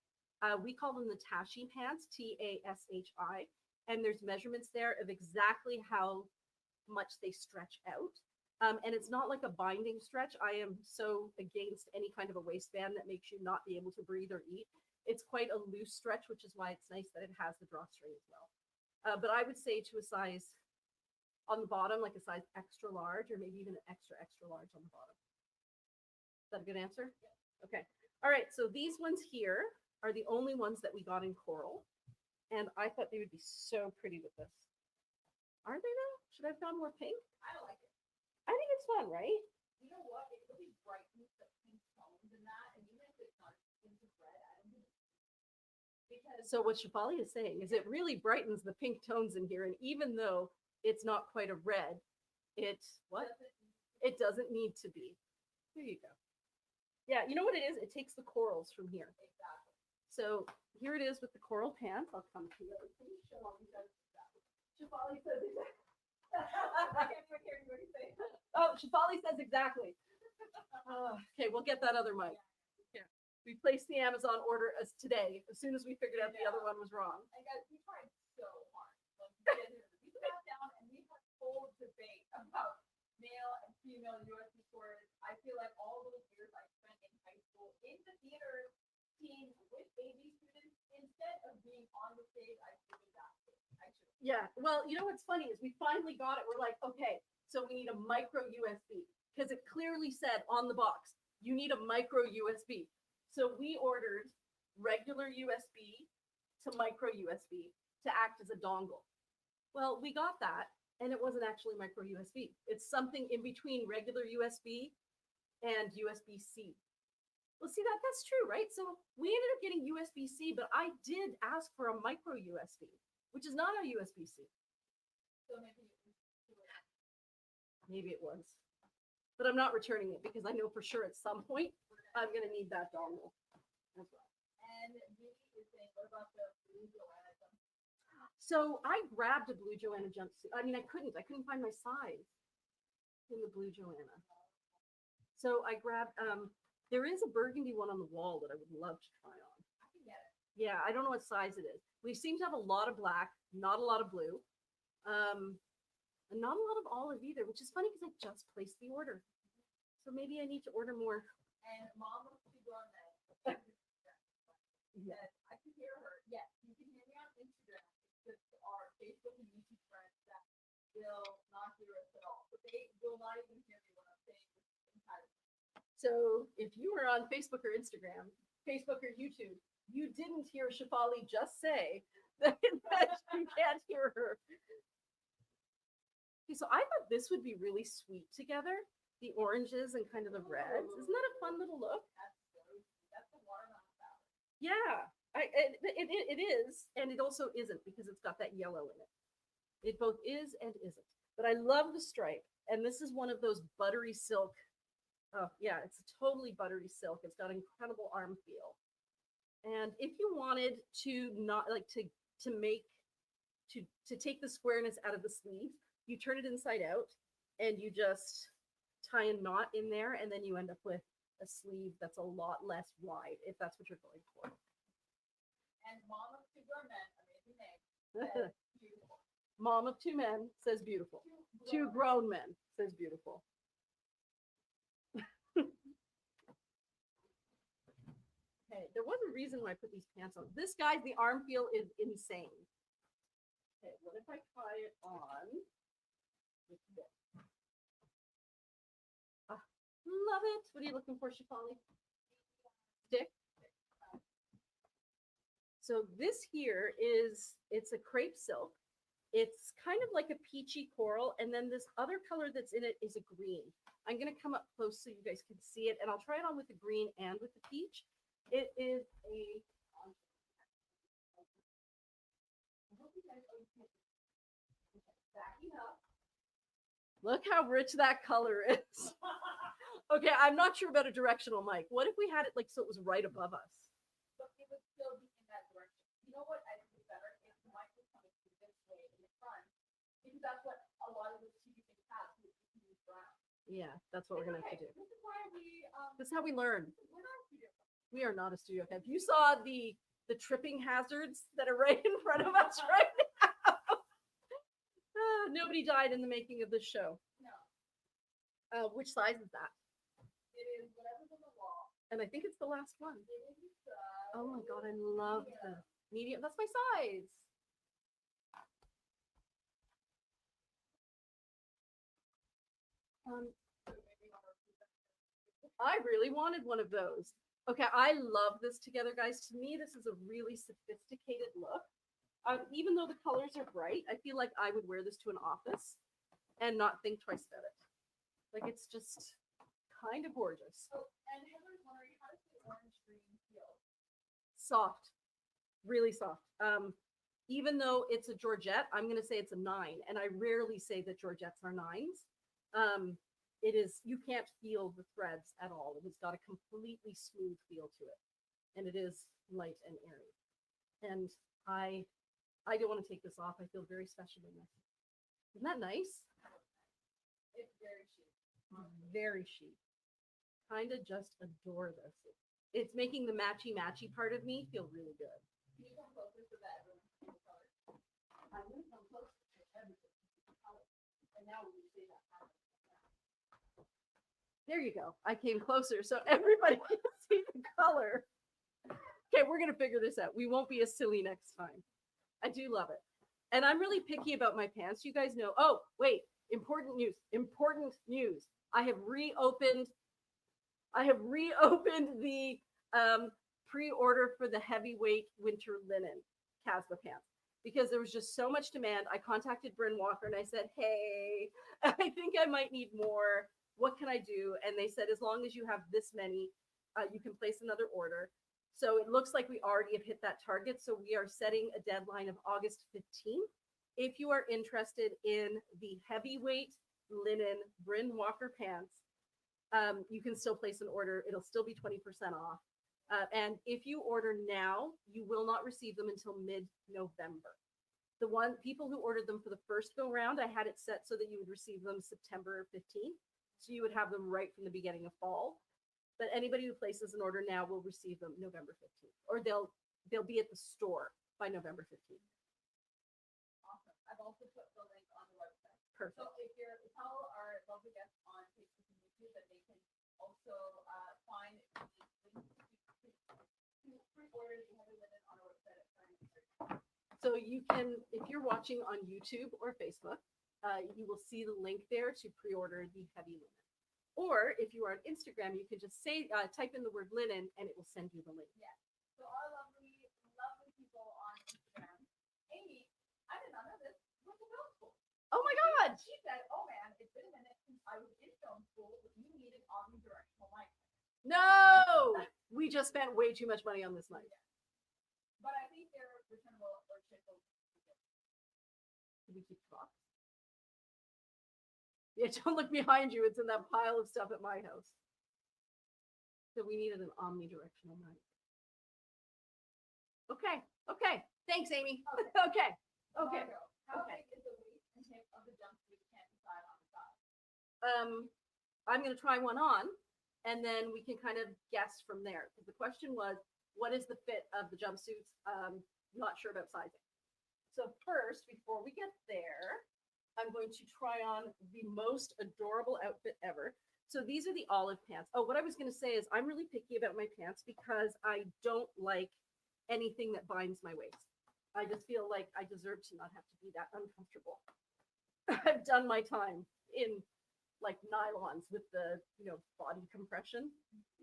we call them the Tashi pants, Tashi. And there's measurements there of exactly how much they stretch out. And it's not like a binding stretch. I am so against any kind of a waistband that makes you not be able to breathe or eat. It's quite a loose stretch, which is why it's nice that it has the drawstring as well. But I would say to a size on the bottom, like a size extra large, or maybe even an extra, extra large on the bottom. Is that a good answer? Yeah. Okay. All right. So these ones here are the only ones that we got in coral. And I thought they would be so pretty with this. Aren't they though? Should I have gone more pink? I don't like it. I think it's fun, right? You know what? It really brightens the pink tones in that, and even if it's not into red, I don't think because So what Shafali is saying is it really brightens the pink tones in here, and even though it's not quite a red, it doesn't need to be. There you go. Yeah, you know what it is? It takes the corals from here. exactly. So here it is with the coral pants. I'll come to you. Shafali says exactly. I can't even hear what you say. Oh, Shafali says exactly. Okay, we'll get that other mic. Yeah. We placed the Amazon order as today, as soon as we figured out the other one was wrong. And guys, we tried so hard. Like, we sat down and we had full debate about male and female USB stores. I feel like all those years I spent in high school in the theater team with AV students, instead of being on the stage, I should have that. Yeah, well, you know what's funny is we finally got it. We're like, okay, so we need a micro USB because it clearly said on the box, you need a micro USB. So we ordered regular USB to micro USB to act as a dongle. Well, we got that and it wasn't actually micro USB. It's something in between regular USB and USB-C. Well, see, that's true, right? So we ended up getting USB-C, but I did ask for a micro USB, which is not a USB-C. So maybe it was. But I'm not returning it because I know for sure at some point I'm going to need that dongle as well. And Judy is saying, what about the blue Joanna jumpsuit? So I grabbed a blue Joanna jumpsuit. I mean, I couldn't find my size in the blue Joanna. So I grabbed, there is a burgundy one on the wall that I would love to try on. I can get it. Yeah, I don't know what size it is. We seem to have a lot of black, not a lot of blue, and not a lot of olive either, which is funny because I just placed the order. So maybe I need to order more. And mom wants to go on that. Yeah. I can hear her. Yes, you can hear me on Instagram. that are Facebook and YouTube friends that will not hear us at all. So they will not even hear me when I'm saying this entire. So if you were on Facebook or Instagram, Facebook or YouTube, you didn't hear Shafali just say that you can't hear her. Okay, so I thought this would be really sweet together. The oranges and kind of the reds. Isn't that a fun little look? That's the watermelon salad. Yeah, it is, and it also isn't because it's got that yellow in it. It both is and isn't. But I love the stripe, and this is one of those buttery silk. Oh yeah, it's a totally buttery silk. It's got incredible arm feel. And if you wanted to not like to make to take the squareness out of the sleeve, you turn it inside out, and you just tie a knot in there, and then you end up with a sleeve that's a lot less wide, if that's what you're going for. And mom of two grown men, amazing name. Says beautiful. Mom of two men says beautiful. Two grown men says beautiful. Okay, there was a reason why I put these pants on. This guy's the arm feel is insane. Okay, what if I try it on with this? Love it. What are you looking for, Shafali? Stick. So this here it's a crepe silk. It's kind of like a peachy coral, and then this other color that's in it is a green. I'm gonna come up close so you guys can see it, and I'll try it on with the green and with the peach. It is a look how rich that color is. Okay, I'm not sure about a directional mic. What if we had it like so it was right above us? But it would still be in that direction. You know what I think is better? If the mic was coming through this way in the front, because that's what a lot of those TV things have. So you can move around. Yeah, that's what we're gonna have to do. This is why This is how we learn. we're not a studio. We are not a studio camp. You saw the tripping hazards that are right in front of us right now. Nobody died in the making of this show. No, Which size is that? it is whatever's on the wall. And I think it's the last one. It is Oh my god, I love the medium. That's my size. I really wanted one of those. Okay, I love this together, guys. To me, this is a really sophisticated look. Even though the colors are bright, I feel like I would wear this to an office and not think twice about it. Like, it's just kind of gorgeous. Oh, and Heather's wondering, how does the orange green feel? Soft, really soft. Even though it's a Georgette, I'm going to say it's a 9, and I rarely say that Georgettes are 9s. It is, you can't feel the threads at all. It's got a completely smooth feel to it, and it is light and airy. And I don't want to take this off. I feel very special in this. Isn't that nice? It's very chic. Very chic. Kind of just adore this. It's making the matchy part of me feel really good. Can you come closer so that everyone can see the color? I'm going to come closer to everything. And now we see that. There you go. I came closer so everybody can see the color. Okay, we're going to figure this out. We won't be as silly next time. I do love it. And I'm really picky about my pants. You guys know. Oh, wait. Important news. Important news. I have reopened the pre-order for the heavyweight winter linen Casbah pants because there was just so much demand. I contacted Bryn Walker and I said, hey, I think I might need more. What can I do? And they said, as long as you have this many, you can place another order. So it looks like we already have hit that target. So we are setting a deadline of August 15th. If you are interested in the heavyweight linen Bryn Walker pants, you can still place an order. It'll still be 20% off. And if you order now, you will not receive them until mid-November. The people who ordered them for the first go round, I had it set so that you would receive them September 15th. So you would have them right from the beginning of fall. But anybody who places an order now will receive them November 15th, or they'll be at the store by November 15th. Awesome. I've also put the link on the website. Perfect. So if you're tell our lovely guests on Facebook and YouTube that they can also find the link to pre-order the heavy linen on our website at So you can, if you're watching on YouTube or Facebook, you will see the link there to pre-order the heavy linen. Or if you are on Instagram, you can just say, type in the word linen, and it will send you the link. Yeah. So our lovely, lovely people on Instagram, Amy, I did not know this, went to film school. Oh my God! She said, "Oh man, it's been a minute since I was in film school, but you need an omnidirectional mic." No, we just spent way too much money on this mic. But I think they're returnable or shippable. Did we keep the box? Yeah, don't look behind you. It's in that pile of stuff at my house. So we needed an omnidirectional mic. Okay. Okay. Thanks, Amy. Okay. Okay. Okay. Margo, how Okay. big is the waist and hip of the jumpsuit? Can't decide on the side. I'm going to try one on, and then we can kind of guess from there. Because the question was, what is the fit of the jumpsuits? Not sure about sizing. So first, before we get there, I'm going to try on the most adorable outfit ever. So these are the olive pants. Oh, what I was going to say is I'm really picky about my pants because I don't like anything that binds my waist. I just feel like I deserve to not have to be that uncomfortable. I've done my time in like nylons with the, body compression.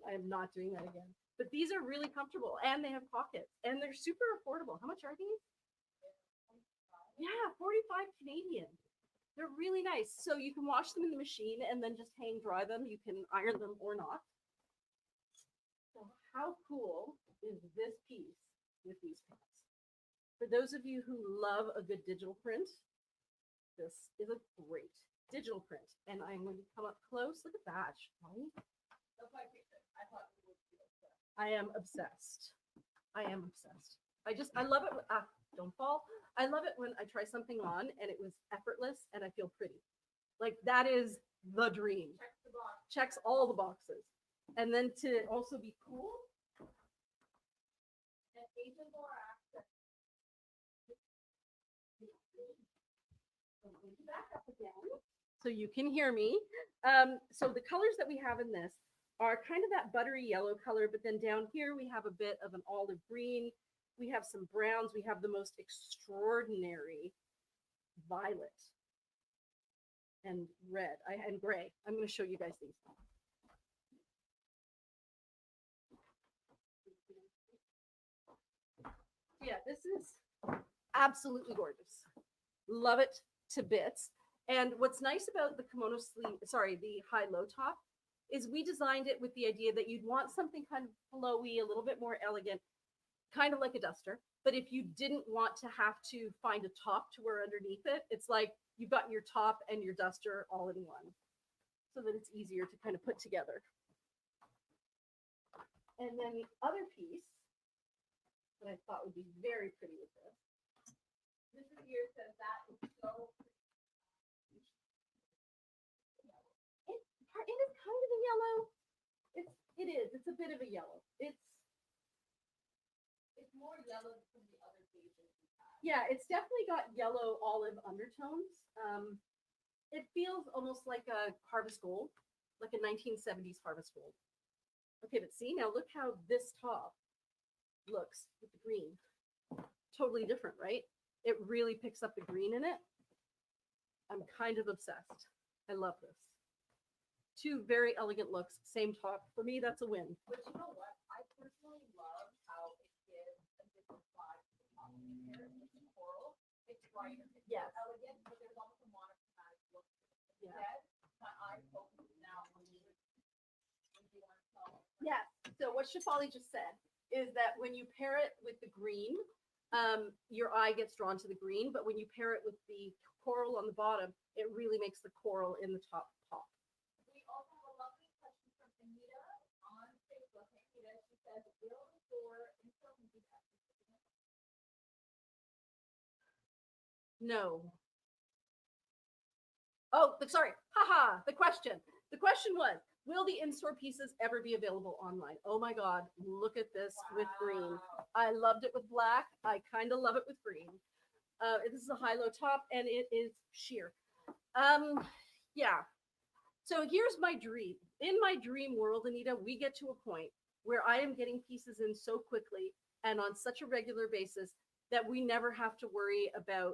I am not doing that again. But these are really comfortable and they have pockets and they're super affordable. How much are these? Yeah, 45 Canadian. They're really nice. So you can wash them in the machine and then just hang dry them. You can iron them or not. So how cool is this piece with these pants? For those of you who love a good digital print, this is a great digital print. And I'm going to come up close. Look at that, right? That's my picture. I thought it would be upset. I am obsessed. I am obsessed. I love it. Don't fall. I love it when I try something on and it was effortless and I feel pretty. Like that is the dream. Check the box. Checks all the boxes. And then to also be cool. And Asian more accent. Back up again so you can hear me. So the colors that we have in this are kind of that buttery yellow color, but then down here we have a bit of an olive green. We have some browns. We have the most extraordinary violet and red and gray. I'm going to show you guys these. Yeah, this is absolutely gorgeous. Love it to bits. And what's nice about the kimono sleeve, the high-low top, is we designed it with the idea that you'd want something kind of flowy, a little bit more elegant, kind of like a duster. But if you didn't want to have to find a top to wear underneath it, it's like you've got your top and your duster all in one, so that it's easier to kind of put together. And then the other piece that I thought would be very pretty with this. Mrs. Year says that is so It is kind of a yellow. It is. It's a bit of a yellow. It's more yellow than the other pages we have. Yeah, it's definitely got yellow olive undertones. It feels almost like a harvest gold, like a 1970s harvest gold. Okay, but see now, look how this top looks with the green. Totally different, right? It really picks up the green in it. I'm kind of obsessed. I love this. Two very elegant looks, same top. For me, that's a win. But you know what? I personally love how it gives a different vibe to the top of the hair. It's coral. It's brighter. It's Yes. elegant, but there's also monochromatic look to it. Yeah. Instead, my eye focuses now on you. When you want to tell. Yes. So what Shafali just said is that when you pair it with the green, your eye gets drawn to the green, but when you pair it with the coral on the bottom, it really makes the coral in the top pop. We also have a lovely question from Anita on Facebook. Anita, she says, will the store in-store be No. Oh, sorry. Haha. The question was, will the in-store pieces ever be available online? Oh my God. Look at this with green. I loved it with black. I kind of love it with green. This is a high-low top and it is sheer. Yeah. So here's my dream. In my dream world, Anita, we get to a point where I am getting pieces in so quickly and on such a regular basis that we never have to worry about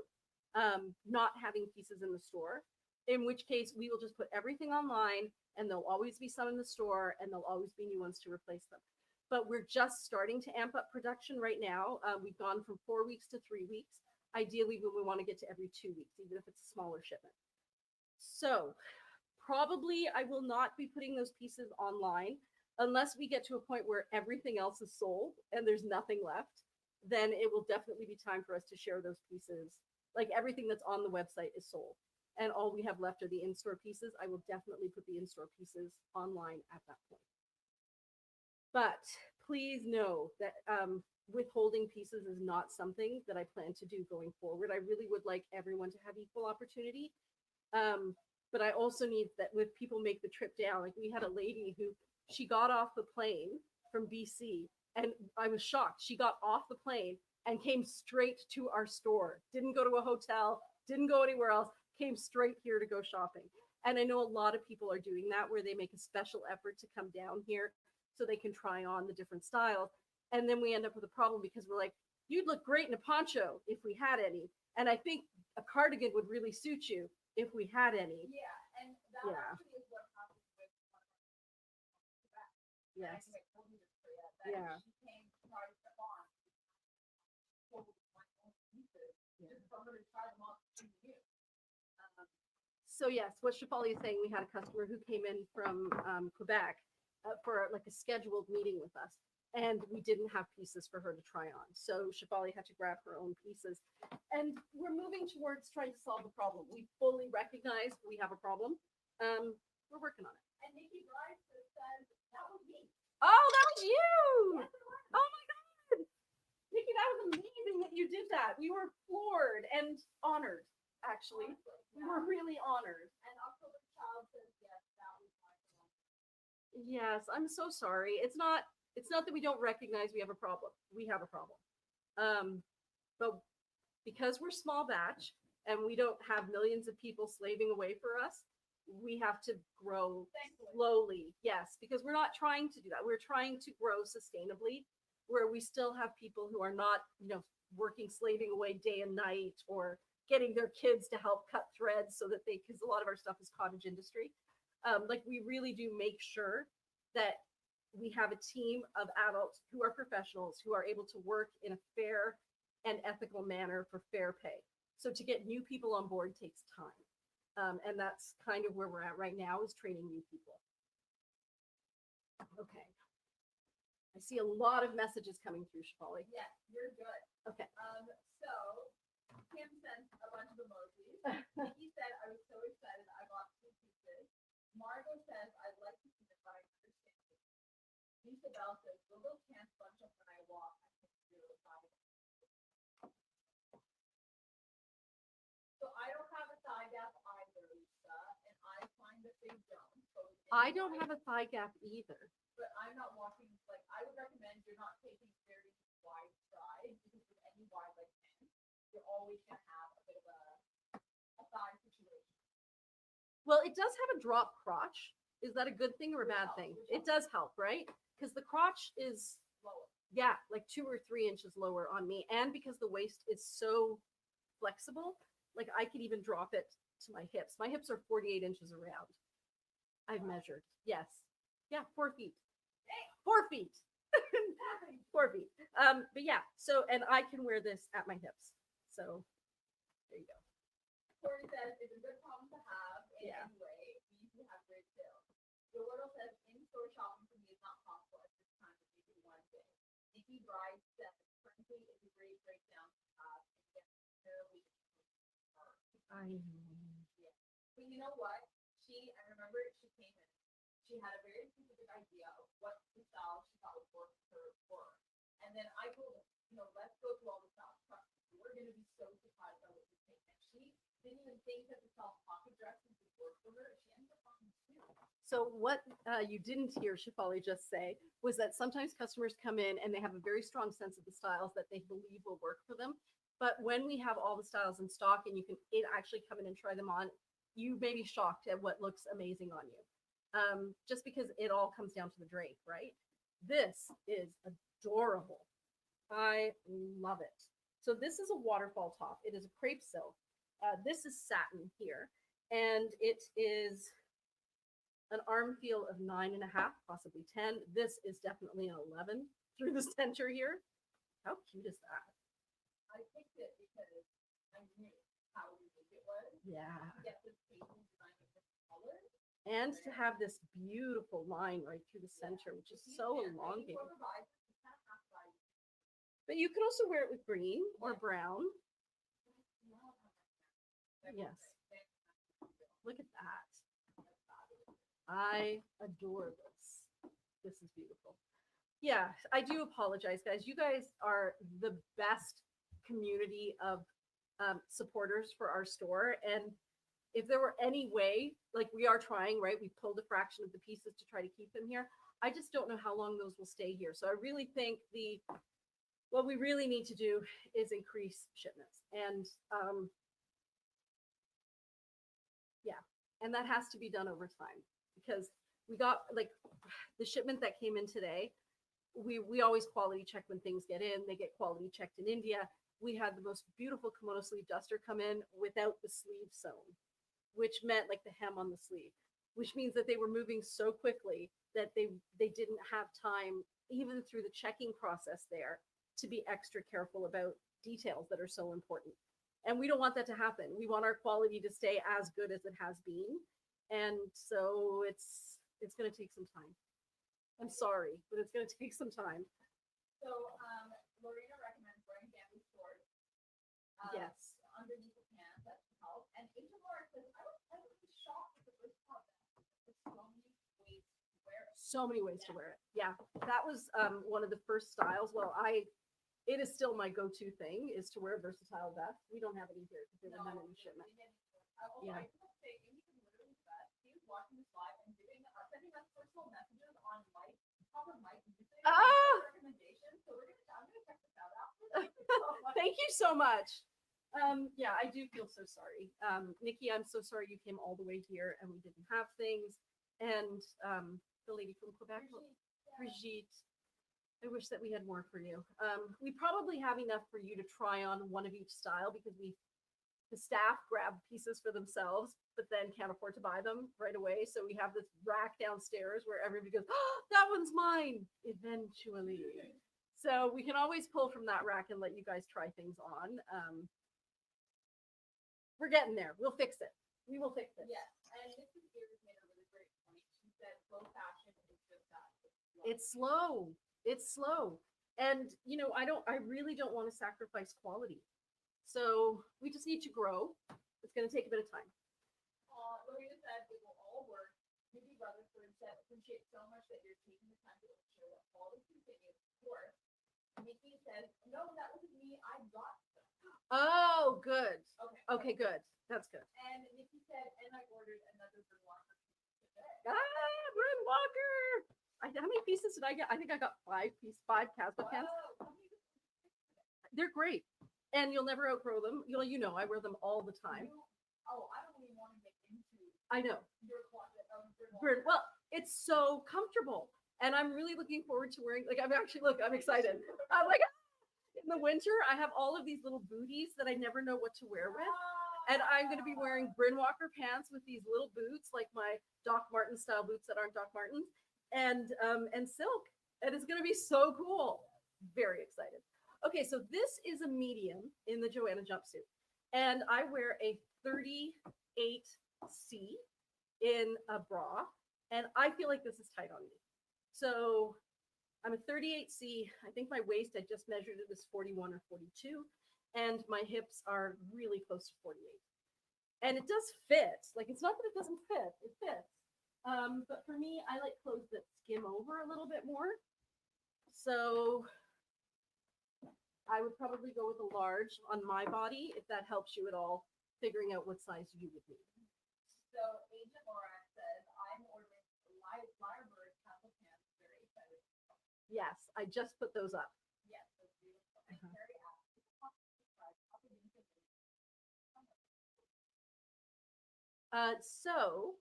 not having pieces in the store. In which case, we will just put everything online, and there'll always be some in the store, and there'll always be new ones to replace them. But we're just starting to amp up production right now. We've gone from 4 weeks to 3 weeks. Ideally, we want to get to every 2 weeks, even if it's a smaller shipment. So probably I will not be putting those pieces online unless we get to a point where everything else is sold and there's nothing left. Then it will definitely be time for us to share those pieces. Like everything that's on the website is sold, and all we have left are the in-store pieces. I will definitely put the in-store pieces online at that point. But please know that withholding pieces is not something that I plan to do going forward. I really would like everyone to have equal opportunity. But I also need that with people make the trip down. Like we had a lady who she got off the plane from BC, and I was shocked. She got off the plane and came straight to our store. Didn't go to a hotel, didn't go anywhere else, came straight here to go shopping. And I know a lot of people are doing that where they make a special effort to come down here so they can try on the different styles. And then we end up with a problem because we're like, you'd look great in a poncho if we had any. And I think a cardigan would really suit you if we had any. Yeah, and that Yeah. actually is what happened with one of our Yes. I think I told you this, Priya, that Yeah. she came to try to step on, told my own pieces, just for her to try them on to you. So yes, what Shafali is saying, we had a customer who came in from Quebec for like a scheduled meeting with us, and we didn't have pieces for her to try on. So Shafali had to grab her own pieces, and we're moving towards trying to solve the problem. We fully recognize we have a problem. We're working on it. And Nikki Bryce says, that was me. Oh, that was you! Yes, it was. Oh my God, Nikki, that was amazing that you did that. We were floored and honored. Actually, we were really honored. And October Child says, yes, that was my fault. Yes, I'm so sorry. It's not that we don't recognize we have a problem. We have a problem. But because we're small batch and we don't have millions of people slaving away for us, we have to grow Thankfully. slowly. Yes, because we're not trying to do that. We're trying to grow sustainably where we still have people who are not, working slaving away day and night or getting their kids to help cut threads so that because a lot of our stuff is cottage industry. Like we really do make sure that we have a team of adults who are professionals who are able to work in a fair and ethical manner for fair pay. So to get new people on board takes time. And that's kind of where we're at right now, is training new people. Okay. I see a lot of messages coming through, Shafali. Yes, you're good. Okay. So Kim sent a bunch of emojis. Nikki said, I was so excited I bought 2 pieces. Margot says, I'd like to see them, but I understand it. Lisa Bell says, the little pants bunch up when I walk. I think it's really funny. So I don't have a thigh gap either, Lisa, and I find that they don't. So I don't have a thigh gap either. but I'm not walking, like, I would recommend you're not taking very wide strides, because with any wide leg pants, you're always going to have a bit of a thigh situation. Well, it does have a drop crotch. Is that a good thing or a bad thing? It does help, right? Because the crotch is Lower. yeah, like 2 or 3 inches lower on me. And because the waist is so flexible, like I could even drop it to my hips. My hips are 48 inches around. I've measured. Yes. Yeah, 4 feet. 4 feet. 4 feet. But yeah, so, and I can wear this at my hips. So there you go. Corey says, it's a good problem to have in Yeah. any way. We usually have great sales. Yordle says, in-store shopping for me is not possible at this time of maybe one day. Nikki Bride says, frankly, it's a great breakdown to have and get fairly I know. But you know what? I remember she came in. She had a very specific idea of what the style she thought would work for her. And then I told her, let's go through all the styles. Trust me, we're going to be so surprised by what you think. And she didn't even think that the soft pocket dresses would work for her. She ended up buying 2. So what you didn't hear Shafali just say was that sometimes customers come in and they have a very strong sense of the styles that they believe will work for them. But when we have all the styles in stock and you can actually come in and try them on, you may be shocked at what looks amazing on you. Just because it all comes down to the drape, right? This is adorable. I love it. So this is a waterfall top. It is a crepe silk. This is satin here, and it is an arm feel of 9.5, possibly 10. This is definitely an 11 through the center here. How cute is that? I picked it because I knew how unique it was. Yeah. To get this paisley design with different colors. And to have this beautiful line right through the center, which is so elongated. But you could also wear it with green or brown. Yes. Look at that. I adore this. This is beautiful. Yeah, I do apologize, guys. You guys are the best community of supporters for our store. And if there were any way, like we are trying, right? We pulled a fraction of the pieces to try to keep them here. I just don't know how long those will stay here. So I really think what we really need to do is increase shipments. And yeah, and that has to be done over time because we got like the shipment that came in today. We always quality check when things get in. They get quality checked in India. We had the most beautiful kimono sleeve duster come in without the sleeve sewn, which meant like the hem on the sleeve, which means that they were moving so quickly that they didn't have time, even through the checking process there, to be extra careful about details that are so important. And we don't want that to happen. We want our quality to stay as good as it has been. And so it's going to take some time. I'm sorry, but it's going to take some time. So Lorena recommends wearing bamboo shorts. Yes. Underneath the pants, that should help. And Angel Laura says, I was shocked at the first part. There's so many ways to wear it. So many ways to wear it. Yeah, that was one of the first styles. Well, it is still my go-to thing is to wear a versatile vest. We don't have any here because they were not in shipment. Yeah. I have to say, Amy can literally do that. She was watching this live and sending us personal messages on mic, proper mic usage. Recommendations. So I'm gonna check this out after. Thank you so much. Yeah, I do feel so sorry. Nikki, I'm so sorry you came all the way here and we didn't have things. And the lady from Quebec, Brigitte, I wish that we had more for you. We probably have enough for you to try on one of each style because the staff grab pieces for themselves, but then can't afford to buy them right away. So we have this rack downstairs where everybody goes, oh, that one's mine eventually. So we can always pull from that rack and let you guys try things on. We're getting there. We'll fix it. We will fix it. Yes, and Mrs. Ears made a really great point. She said slow fashion is just that. It's slow. It's slow. And I really don't want to sacrifice quality. So we just need to grow. It's going to take a bit of time. Lorena said it will all work. Maybe Rutherford said appreciate so much that you're taking the time to ensure that quality continues. Of course. Nikki says, no, that wasn't me. I got them. Oh, good. Okay, good. That's good. And Nikki said, and I ordered another Bryn Walker today. Bryn Walker. How many pieces did I get? I think I got 5 Caspa pants. They're great. And you'll never outgrow them. I wear them all the time. I don't even want to get into I know. your closet of Bryn Walker. Well, it's so comfortable. And I'm really looking forward to wearing, I'm excited. I'm like, in the winter, I have all of these little booties that I never know what to wear with. And I'm going to be wearing Bryn Walker pants with these little boots, like my Doc Marten style boots that aren't Doc Martens, and silk. And it's going to be so cool. Very excited. Okay, so this is a medium in the Joanna jumpsuit. And I wear a 38C in a bra. And I feel like this is tight on me. So I'm a 38C. I think my waist, I just measured it, is 41 or 42. And my hips are really close to 48. And it does fit. It's not that it doesn't fit. It fits. But for me, I like clothes that skim over a little bit more. So I would probably go with a large on my body if that helps you at all figuring out what size you would need. So Agent Laura says, I'm ordering Lyrebird Castle pants. Very excited. Yes, I just put those up. Yes, that's beautiful. And Carrie asked, so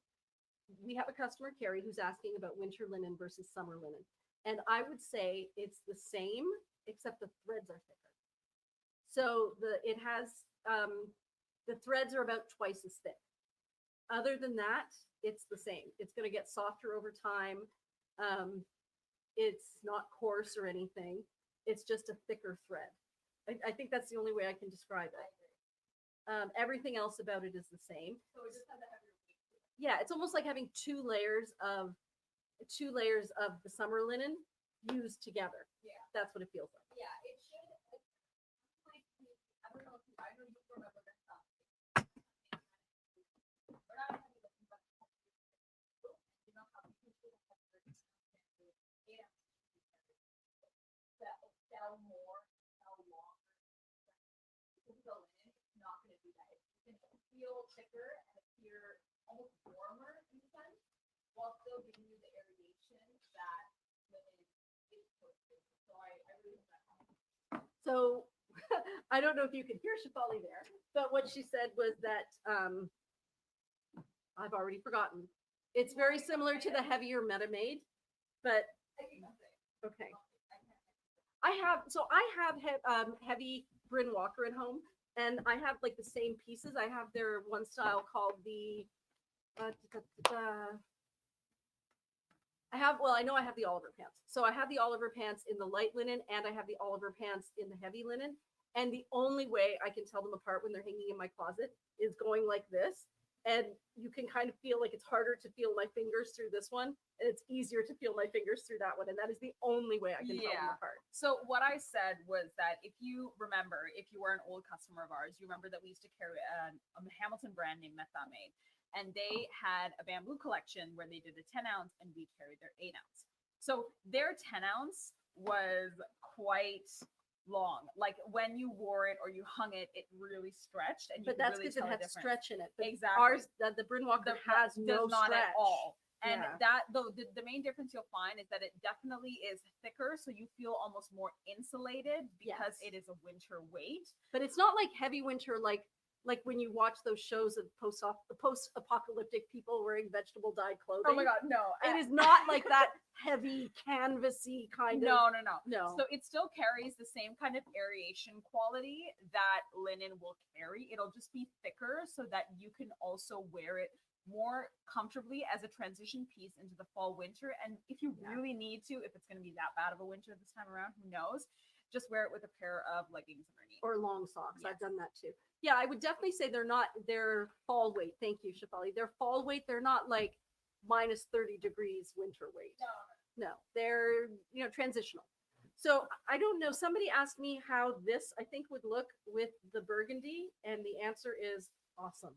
we have a customer, Carrie, who's asking about winter linen versus summer linen. And I would say it's the same, except the threads are thicker. So it has the threads are about twice as thick. Other than that, it's the same. It's going to get softer over time. It's not coarse or anything. It's just a thicker thread. I think that's the only way I can describe it. Everything else about it is the same. So it just has a heavier weight to it. Yeah, it's almost like having two layers of the summer linen used together. Yeah. That's what it feels like. Yeah, it should. Like, I don't know if you, I know you remember this stuff. We're not gonna be looking, but you know how people do have their yeah, that will sell more, sell longer. Because the linen is not gonna do that. It's gonna feel thicker and appear almost warmer in a sense, while still giving you the aeration that linen is supposed to. So I really think that. So I don't know if you can hear Shafali there, but what she said was that I've already forgotten. It's very similar to the heavier Metamaid, but okay. I have heavy Bryn Walker at home, and I have like the same pieces. I have their one style called the I know I have the Oliver pants. So I have the Oliver pants in the light linen, and I have the Oliver pants in the heavy linen. And the only way I can tell them apart when they're hanging in my closet is going like this. And you can kind of feel like it's harder to feel my fingers through this one, and it's easier to feel my fingers through that one. And that is the only way I can tell them Yeah. apart. So what I said was that if you remember, if you were an old customer of ours, you remember that we used to carry a Hamilton brand named Methamade, and they had a bamboo collection where they did a 10 ounce and we carried their 8 ounce. So their 10 ounce was quite long. Like when you wore it or you hung it, it really stretched, and you But could that's really because it tell had the difference. stretch in it. But Exactly. Ours, the Bryn Walker has no does not stretch at all. And Yeah. that the main difference you'll find is that it definitely is thicker, so you feel almost more insulated because Yes. it is a winter weight. But it's not like heavy winter, like when you watch those shows of post-apocalyptic people wearing vegetable dyed clothing. Oh my god, no. It is not like that heavy canvasy kind No, of. no, no. No. So it still carries the same kind of aeration quality that linen will carry. It'll just be thicker so that you can also wear it more comfortably as a transition piece into the fall winter. And if you Yeah. really need to, if it's going to be that bad of a winter this time around, who knows, just wear it with a pair of leggings underneath. Or long socks. I've Yes. done that too. Yeah, I would definitely say they're fall weight. Thank you, Shafali. They're fall weight. They're not like minus 30 degrees winter weight. No, they're transitional. So I don't know. Somebody asked me how this I think would look with the burgundy, and the answer is awesome.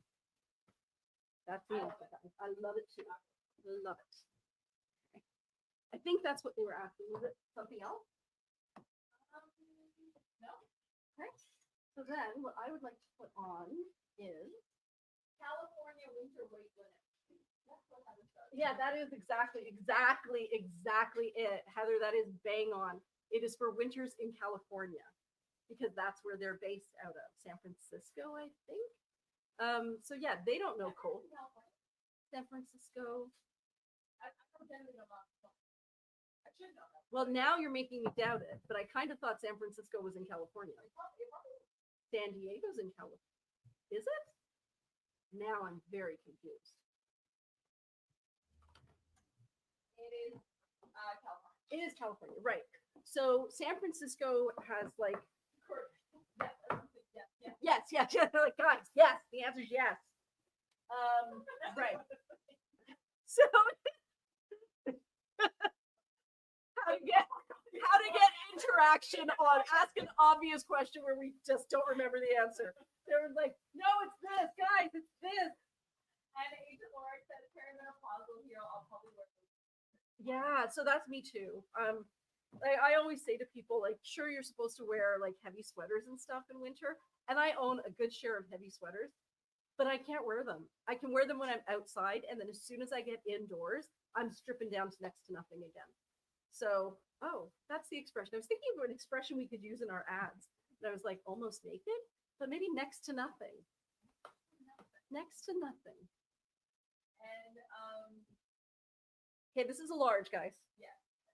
That's the answer. I love it too. Love it. Okay. I think that's what they were asking. Was it something else? No. Okay. So then what I would like to put on is California winter weight linen. That's what I was saying. yeah, that is exactly it. Heather, that is bang on. It is for winters in California because that's where they're based out of, San Francisco, I think. So yeah, they don't know cold. San Francisco. I generally don't know. I should know that. Well, now you're making me doubt it, but I kind of thought San Francisco was in California. San Diego's in California. Is it? Now I'm very confused. It is California. It is California, right? So San Francisco has like yes. Like guys, yes. The answer is yes. Right. So how to get interaction on ask an obvious question where we just don't remember the answer. They were like, no, it's this, guys, it's this. And Agent Laura said perimenopausal here. I'll probably wear this. Yeah, so that's me too. I always say to people, like, sure, you're supposed to wear like heavy sweaters and stuff in winter, and I own a good share of heavy sweaters, but I can't wear them. I can wear them when I'm outside, and then as soon as I get indoors, I'm stripping down to next to nothing again. So, oh, that's the expression. I was thinking of an expression we could use in our ads. And I was like, almost naked, but maybe next to nothing. Next to nothing. And Okay, this is a large, guys.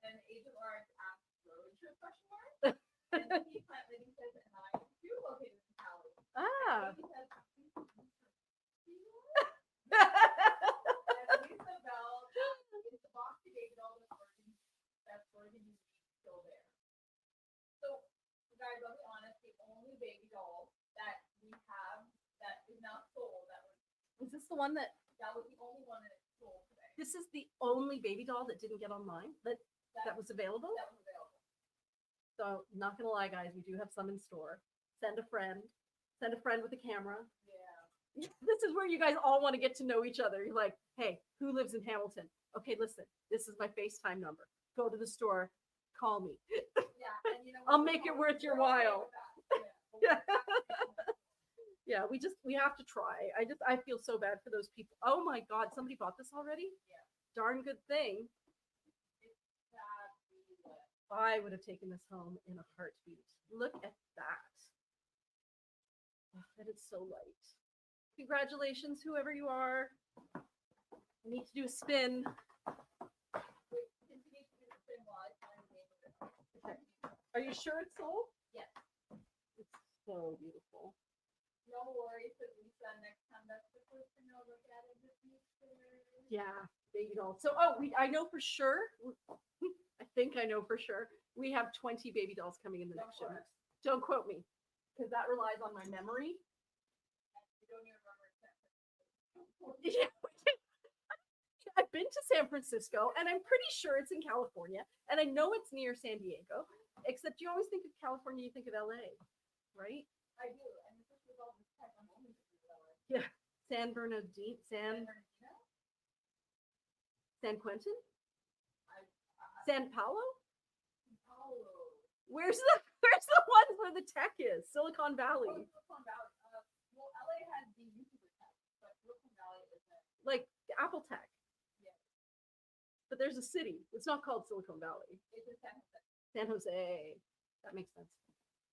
then Agent Laura asked Roger question mark. And he plant lady says, and I do. too located in Cali. Ah. Amy said, and Lisa Bell is the box you gave all the that's Oregon is still there. So, guys, I'll be honest, the only baby doll that we have that is now sold, Was this the one that? that was the only one that is sold today. This is the only baby doll that didn't get online that was available. That was available. So not gonna lie, guys, we do have some in store. Send a friend. Send a friend with a camera. Yeah. This is where you guys all want to get to know each other. You're like, hey, who lives in Hamilton? Okay, listen, this is my FaceTime number. Go to the store, call me. Yeah. And you know, I'll make it worth your we're okay while. with that. Yeah. Yeah, we have to try. I feel so bad for those people. Oh my God, somebody bought this already? Yeah. Darn good thing. Fabulous. I would have taken this home in a heartbeat. Look at that. Oh, that is so light. Congratulations, whoever you are. I need to do a spin. Wait, since you need to do the spin while I find the name of it. Okay. Are you sure it's sold? Yes. It's so beautiful. No worries, because Lisa, next time that's the first thing I'll look at is this new spinner. Yeah, baby doll. So, I know for sure. I think I know for sure. We have 20 baby dolls coming in the Don't next quote shipment. Don't quote me, because that relies on my memory. You don't even remember exactly. Yeah. I've been to San Francisco, and I'm pretty sure it's in California, and I know it's near San Diego. Except you always think of California, you think of LA, right? I do, and this is with all this tech, I'm only thinking about it. Yeah. San Bernardino, San Bernardino? San Quentin, I- San Paulo. Paulo. Where's the ones where the tech is? Silicon Valley, Oh, Silicon Valley. Well, LA has the YouTuber tech, but Silicon Valley isn't. like Apple Tech. Yeah. But there's a city. It's not called Silicon Valley. It's in San Jose. San Jose. That makes sense.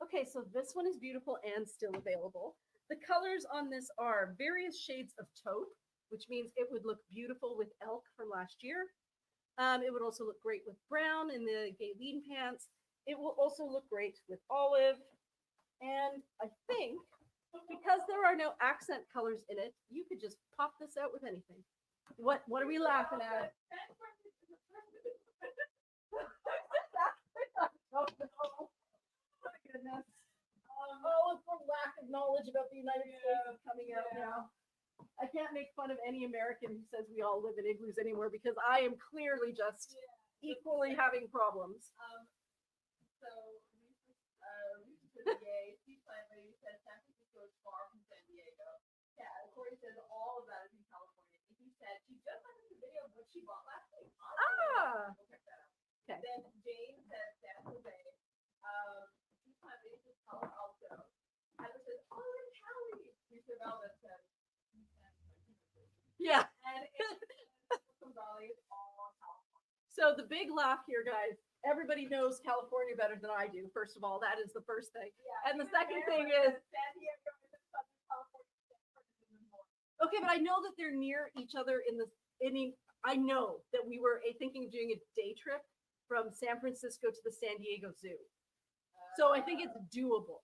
Okay, so this one is beautiful and still available. The colors on this are various shades of taupe, which means it would look beautiful with elk from last year. It would also look great with brown in the gay lean pants. It will also look great with olive. And I think because there are no accent colors in it, you could just pop this out with anything. What are we laughing at? Oh, no. My goodness. Oh, it's from lack of knowledge about the United States coming out now. I can't make fun of any American who says we all live in igloos anymore because I am clearly just equally having problems. So, Lisa Gay, she finally said San Francisco is far from San Diego. Yeah, Corey says all of that is in California. And he said she just sent us a video of what she bought last week. Ah. We'll check that out. Okay. Then Jane says San Jose. She finally says Palo Alto. Heather says, oh, in Cali. Lisa Velvet says, Yeah. and Silicon Valley is all California. So the big laugh here, guys. Everybody knows California better than I do. First of all, that is the first thing. Yeah, And the even second there, thing when is, San Diego is in Southern California, San Francisco is more. okay, but I know that they're near each other I know that we were thinking of doing a day trip from San Francisco to the San Diego Zoo. So I think it's doable,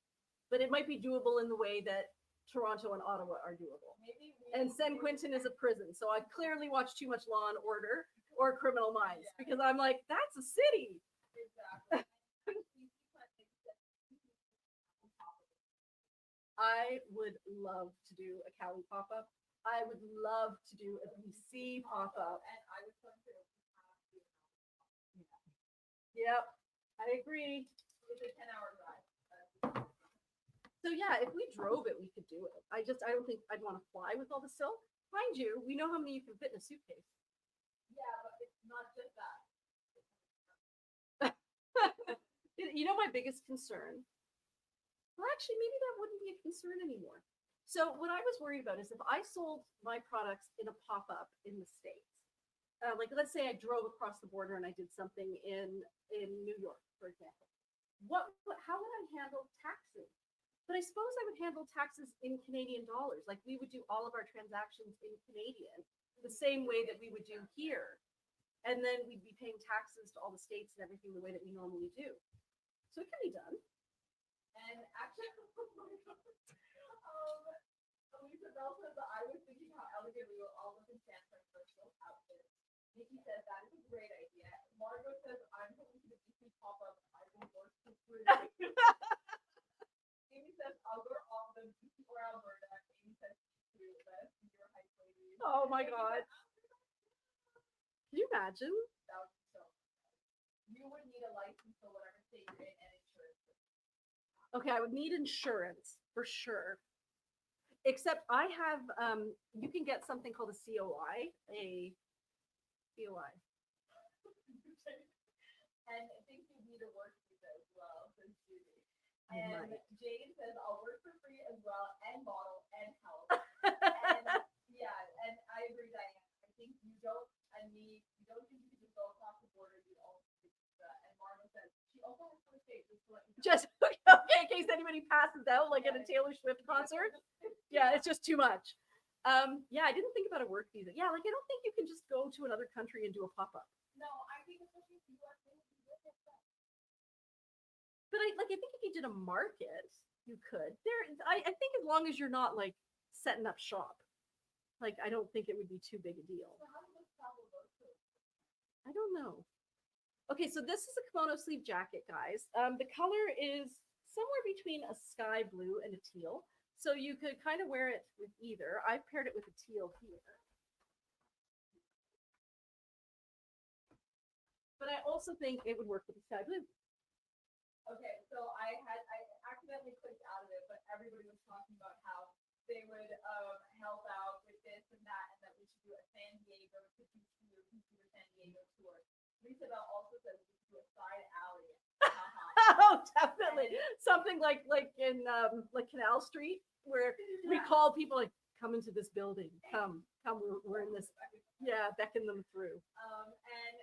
but it might be doable in the way that Toronto and Ottawa are doable. Maybe And San Quentin is a prison, so I clearly watched too much Law and Order or Criminal Minds because I'm like, that's a city. Exactly. I would love to do a Cali pop-up. I would love to do a BC pop-up. And I was going to Yep, I agree. it's a 10-hour drive. So yeah, if we drove it, we could do it. I don't think I'd want to fly with all the silk. Mind you, we know how many you can fit in a suitcase. Yeah, but it's not just that. You know, my biggest concern, well, actually, maybe that wouldn't be a concern anymore. So what I was worried about is if I sold my products in a pop-up in the States, like let's say I drove across the border and I did something in New York, for example, how would I handle taxes? But I suppose I would handle taxes in Canadian dollars. Like we would do all of our transactions in Canadian, the same way that we would do here. And then we'd be paying taxes to all the states and everything the way that we normally do. So it can be done. And And actually, Lisa Bell says that I was thinking how elegant we will all look in San Francisco outfits. Nikki says that is a great idea. Margot says I'm going to the DC pop-up. I will work for free. Amy says I'll go to all of them, DC or Alberta. Amy says to the senior high school ladies. Oh my God. Can you imagine? That would be so fun. You would need a license for whatever state you're in and insurance. Okay, I would need insurance for sure. Except I have, you can get something called a COI, a COI. And I think you need a work visa as well, says Judy. I And might. Jane says I'll work for free as well, and bottle and help. And yeah, and I agree, Diane. I think you don't think you can just go across the border, you also need a visa. And Margot says she also has first aid, just to let you know. Just okay, in case anybody passes out, like at a Taylor Swift concert. Yeah, it's just too much. Yeah, I didn't think about a work visa. Yeah, like I don't think you can just go to another country and do a pop-up. No, I think especially if you are saying you live in France. But I think if you did a market, you could. I think as long as you're not like setting up shop, like I don't think it would be too big a deal. So how does this travel go to? I don't know. Okay, so this is a kimono sleeve jacket, guys. The color is somewhere between a sky blue and a teal. So you could kind of wear it with either. I've paired it with a teal here. But I also think it would work with the sky blue. Okay, so I accidentally clicked out of it, but everybody was talking about how they would help out with this and that we should do a San Diego to San Diego tour. Lisa Bell also says we should do a side alley. Oh, definitely. Something like in like Canal Street, where we call people like, come into this building. Come, we're in this. Yeah, beckon them through. And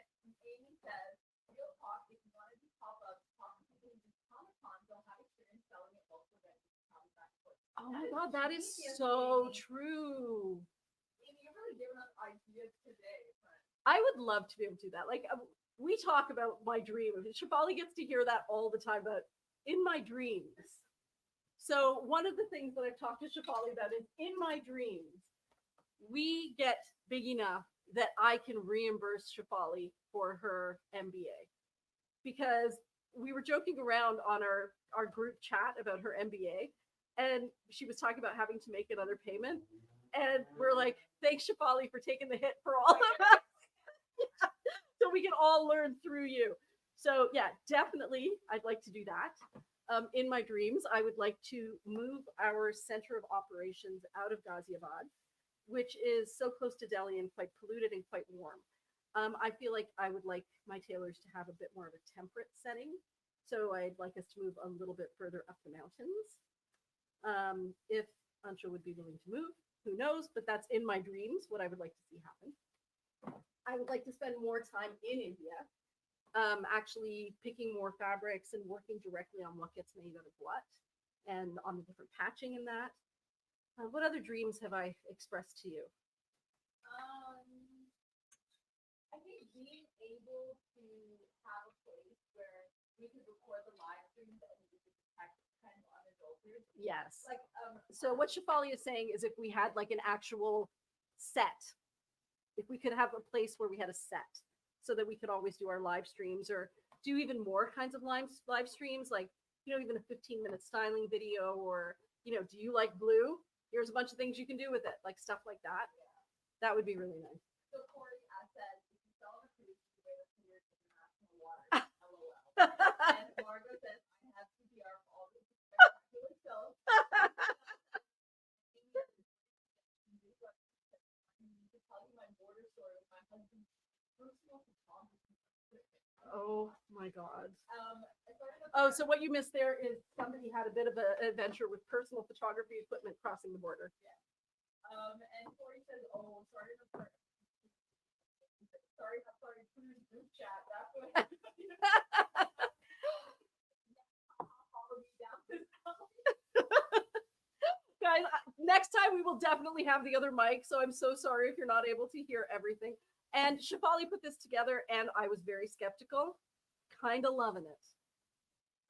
Amy says, real talk, if you want to do pop-ups, talk to people who do Comic-Con, they'll have experience selling at local venues. Oh my God, that is so true. Amy, you're really giving us ideas today, friend. I would love to be able to do that. Like we talk about my dream. Shefali gets to hear that all the time, but in my dreams. So one of the things that I've talked to Shefali about is in my dreams, we get big enough that I can reimburse Shefali for her MBA. Because we were joking around on our group chat about her MBA, and she was talking about having to make another payment. And we're like, thanks, Shefali, for taking the hit for all of us. So we can all learn through you. So yeah, definitely, I'd like to do that. In my dreams, I would like to move our center of operations out of Ghaziabad, which is so close to Delhi and quite polluted and quite warm. I feel like I would like my tailors to have a bit more of a temperate setting. So I'd like us to move a little bit further up the mountains. If Ansha would be willing to move, who knows? But that's in my dreams, what I would like to see happen. I would like to spend more time in India, actually picking more fabrics and working directly on what gets made out of what and on the different patching in that. What other dreams have I expressed to you? I think being able to have a place where we could record the live streams and we could protect kind of unadulterated. Yes. Like So what Shefali is saying is if we had like an actual set, if we could have a place where we had a set so that we could always do our live streams or do even more kinds of live streams, like, you know, even a 15-minute styling video or, you know, do you like blue? Here's a bunch of things you can do with it, like stuff like that. That would be really nice. So Corey said, if you sell a cruise, you wear the clear international water. LOL. And Margot says, I have CPR for all this spectacular shows. To tell you my border story with my husband's personal photography. Oh my God. I Oh, so what you missed there is somebody had a bit of an adventure with personal photography equipment crossing the border. and Corey says, oh, sorry, put in group chat. That's what follow me down this Guys, next time we will definitely have the other mic. So I'm so sorry if you're not able to hear everything. And Shefali put this together and I was very skeptical. Kind of loving it.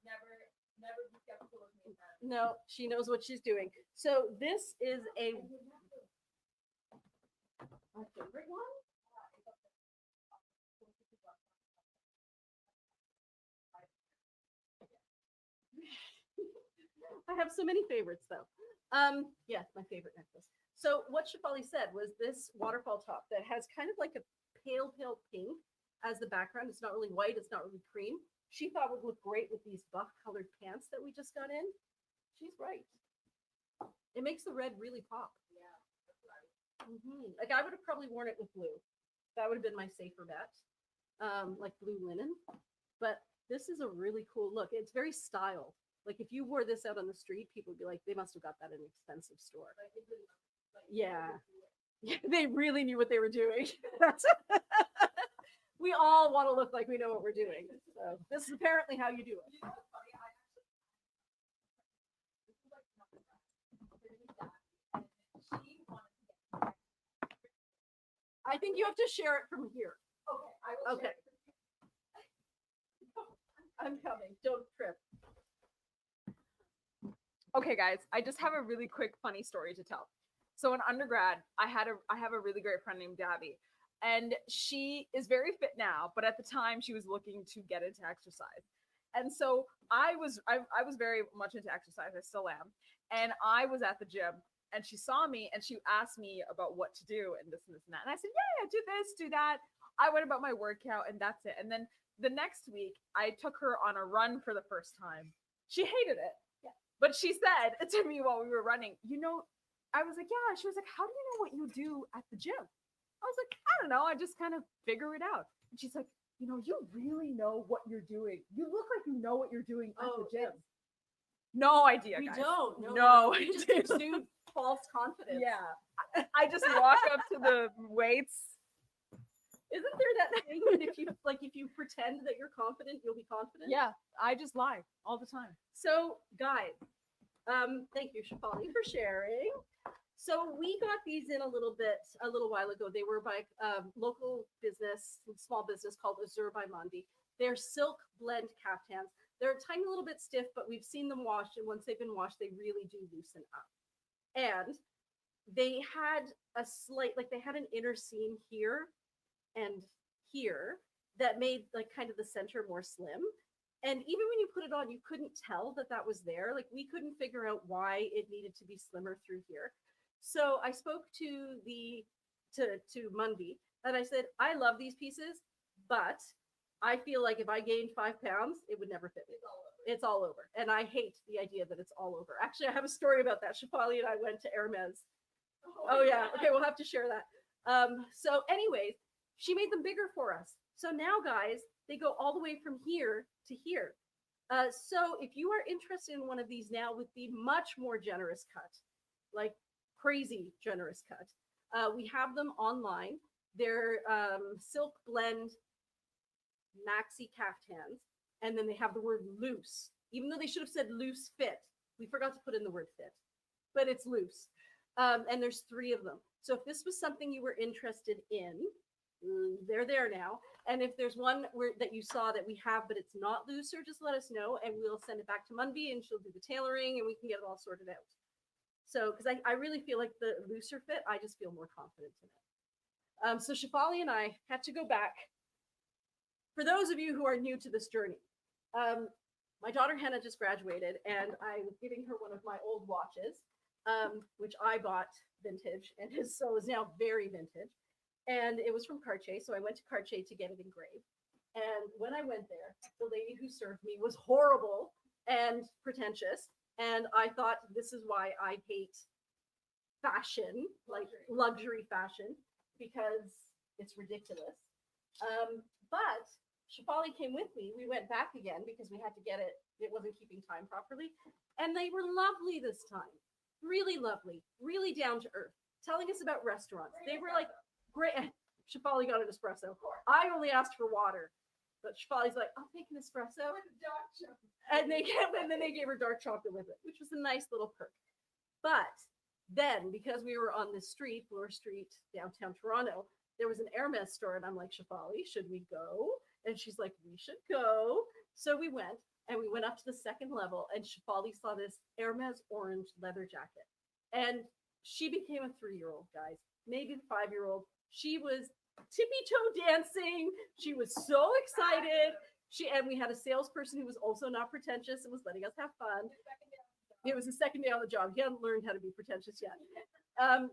Never be skeptical of me. No, she knows what she's doing. So this is my favorite one. I have so many favorites though. Yeah, my favorite necklace. So what Shafali said was this waterfall top that has kind of like a pale pink as the background. It's not really white, it's not really cream. She thought would look great with these buff colored pants that we just got in. She's right. It makes the red really pop. Like I would have probably worn it with blue. That would have been my safer bet, like blue linen. But this is a really cool look. It's very styled. Like if you wore this out on the street, people would be like, they must have got that in an expensive store. Yeah, they really knew what they were doing. That's we all want to look like we know what we're doing. So this is apparently how you do it. I think you have to share it from here. Okay. I'm coming. Don't trip. Okay, guys, I just have a really quick funny story to tell. So in undergrad, I have a really great friend named Gabby, and she is very fit now, but at the time she was looking to get into exercise. And so I was very much into exercise. I still am. And I was at the gym and she saw me and she asked me about what to do and this and this and that. And I said, yeah, do this, do that. I went about my workout and that's it. And then the next week I took her on a run for the first time. She hated it. Yeah. But she said to me while we were running, I was like, yeah. She was like, how do you know what you do at the gym? I was like, I don't know. I just kind of figure it out. And she's like, you really know what you're doing. You look like you know what you're doing at the gym. No idea, We guys. don't. No We just idea. exude false confidence. Yeah. I just walk up to the weights. Isn't there that thing that if you pretend that you're confident, you'll be confident? Yeah, I just lie all the time. So, guys, thank you, Shafali, for sharing. So we got these in a little while ago. They were by local business, small business called Azur by Mondi. They're silk blend kaftans. They're a tiny little bit stiff, but we've seen them washed, and once they've been washed, they really do loosen up. And they had they had an inner seam here and here that made like kind of the center more slim. And even when you put it on, you couldn't tell that was there. Like we couldn't figure out why it needed to be slimmer through here. So I spoke to Mundi and I said, I love these pieces, but I feel like if I gained 5 pounds, it would never fit me. It's all over. And I hate the idea that it's all over. Actually, I have a story about that. Shafali and I went to Hermes. Oh yeah. Okay, we'll have to share that. So anyways, she made them bigger for us. So now, guys, they go all the way from here to here. So if you are interested in one of these now with the much more generous cut, like crazy generous cut, we have them online. They're silk blend maxi kaftans, and then they have the word loose, even though they should have said loose fit. We forgot to put in the word fit, but it's loose. And there's 3 of them. So if this was something you were interested in, they're there now. And if there's one that you saw that we have, but it's not looser, just let us know and we'll send it back to Munby and she'll do the tailoring and we can get it all sorted out. So, because I really feel like the looser fit, I just feel more confident in it. So Shafali and I had to go back. For those of you who are new to this journey, my daughter Hannah just graduated and I was giving her one of my old watches, which I bought vintage and is now very vintage. And it was from Cartier, so I went to Cartier to get it engraved. And when I went there, the lady who served me was horrible and pretentious. And I thought, this is why I hate fashion, like luxury fashion, because it's ridiculous. But Shafali came with me. We went back again because we had to get it. It wasn't keeping time properly. And they were lovely this time. Really lovely, really down to earth, telling us about restaurants. They were like, great. Shafali got an espresso. I only asked for water, but Shafali's like, I'll take an espresso. And then they gave her dark chocolate with it, which was a nice little perk. But then, because we were on this street, Bloor Street, downtown Toronto, there was an Hermes store, and I'm like, Shafali, should we go? And she's like, we should go. So we went. And we went up to the second level, and Shafali saw this Hermes orange leather jacket. And she became a 3-year-old, guys, maybe the 5-year-old. She was tippy toe dancing. She was so excited. And we had a salesperson who was also not pretentious and was letting us have fun. It was the second day on the job. He hadn't learned how to be pretentious yet.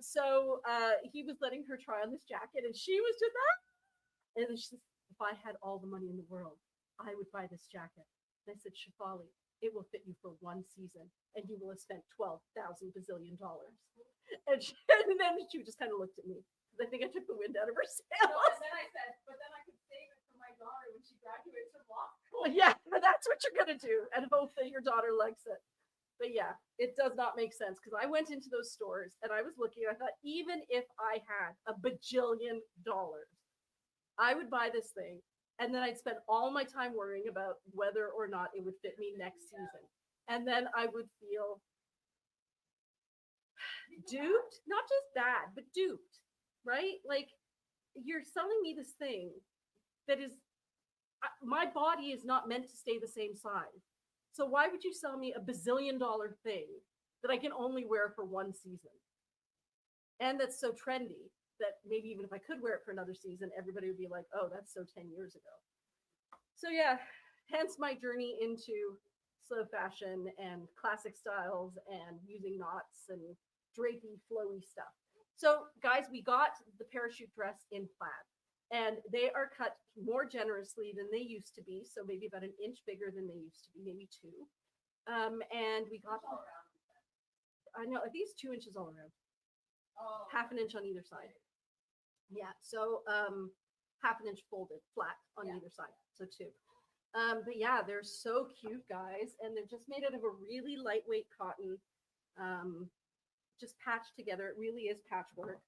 So he was letting her try on this jacket, and she was just, and then she says, if I had all the money in the world, I would buy this jacket. And I said, Shafali, it will fit you for 1 season, and you will have spent $12,000 bazillion. And then she just kind of looked at me. I think I took the wind out of her sails. No, and then I said, but then I could save it for my daughter when she graduates from law school. Yeah, but that's what you're gonna do, and hope that your daughter likes it. But yeah, it does not make sense because I went into those stores and I was looking. I thought, even if I had a bajillion dollars, I would buy this thing, and then I'd spend all my time worrying about whether or not it would fit me next season, and then I would feel duped. Not just bad, but duped, right? Like, you're selling me this thing that is, my body is not meant to stay the same size. So why would you sell me a bazillion dollar thing that I can only wear for 1 season? And that's so trendy that maybe even if I could wear it for another season, everybody would be like, oh, that's so 10 years ago. So yeah, hence my journey into slow fashion and classic styles and using knots and drapey, flowy stuff. So guys, we got the parachute dress in plaid, and they are cut more generously than they used to be. So maybe about 1 inch bigger than they used to be, maybe 2. And we got, I know, I think it's 2 inches all around, Oh, half an inch on either side. Yeah, so half an inch folded flat on Yeah. either side, so 2. But yeah, they're so cute, guys, and they're just made out of a really lightweight cotton, just patched together. It really is patchwork,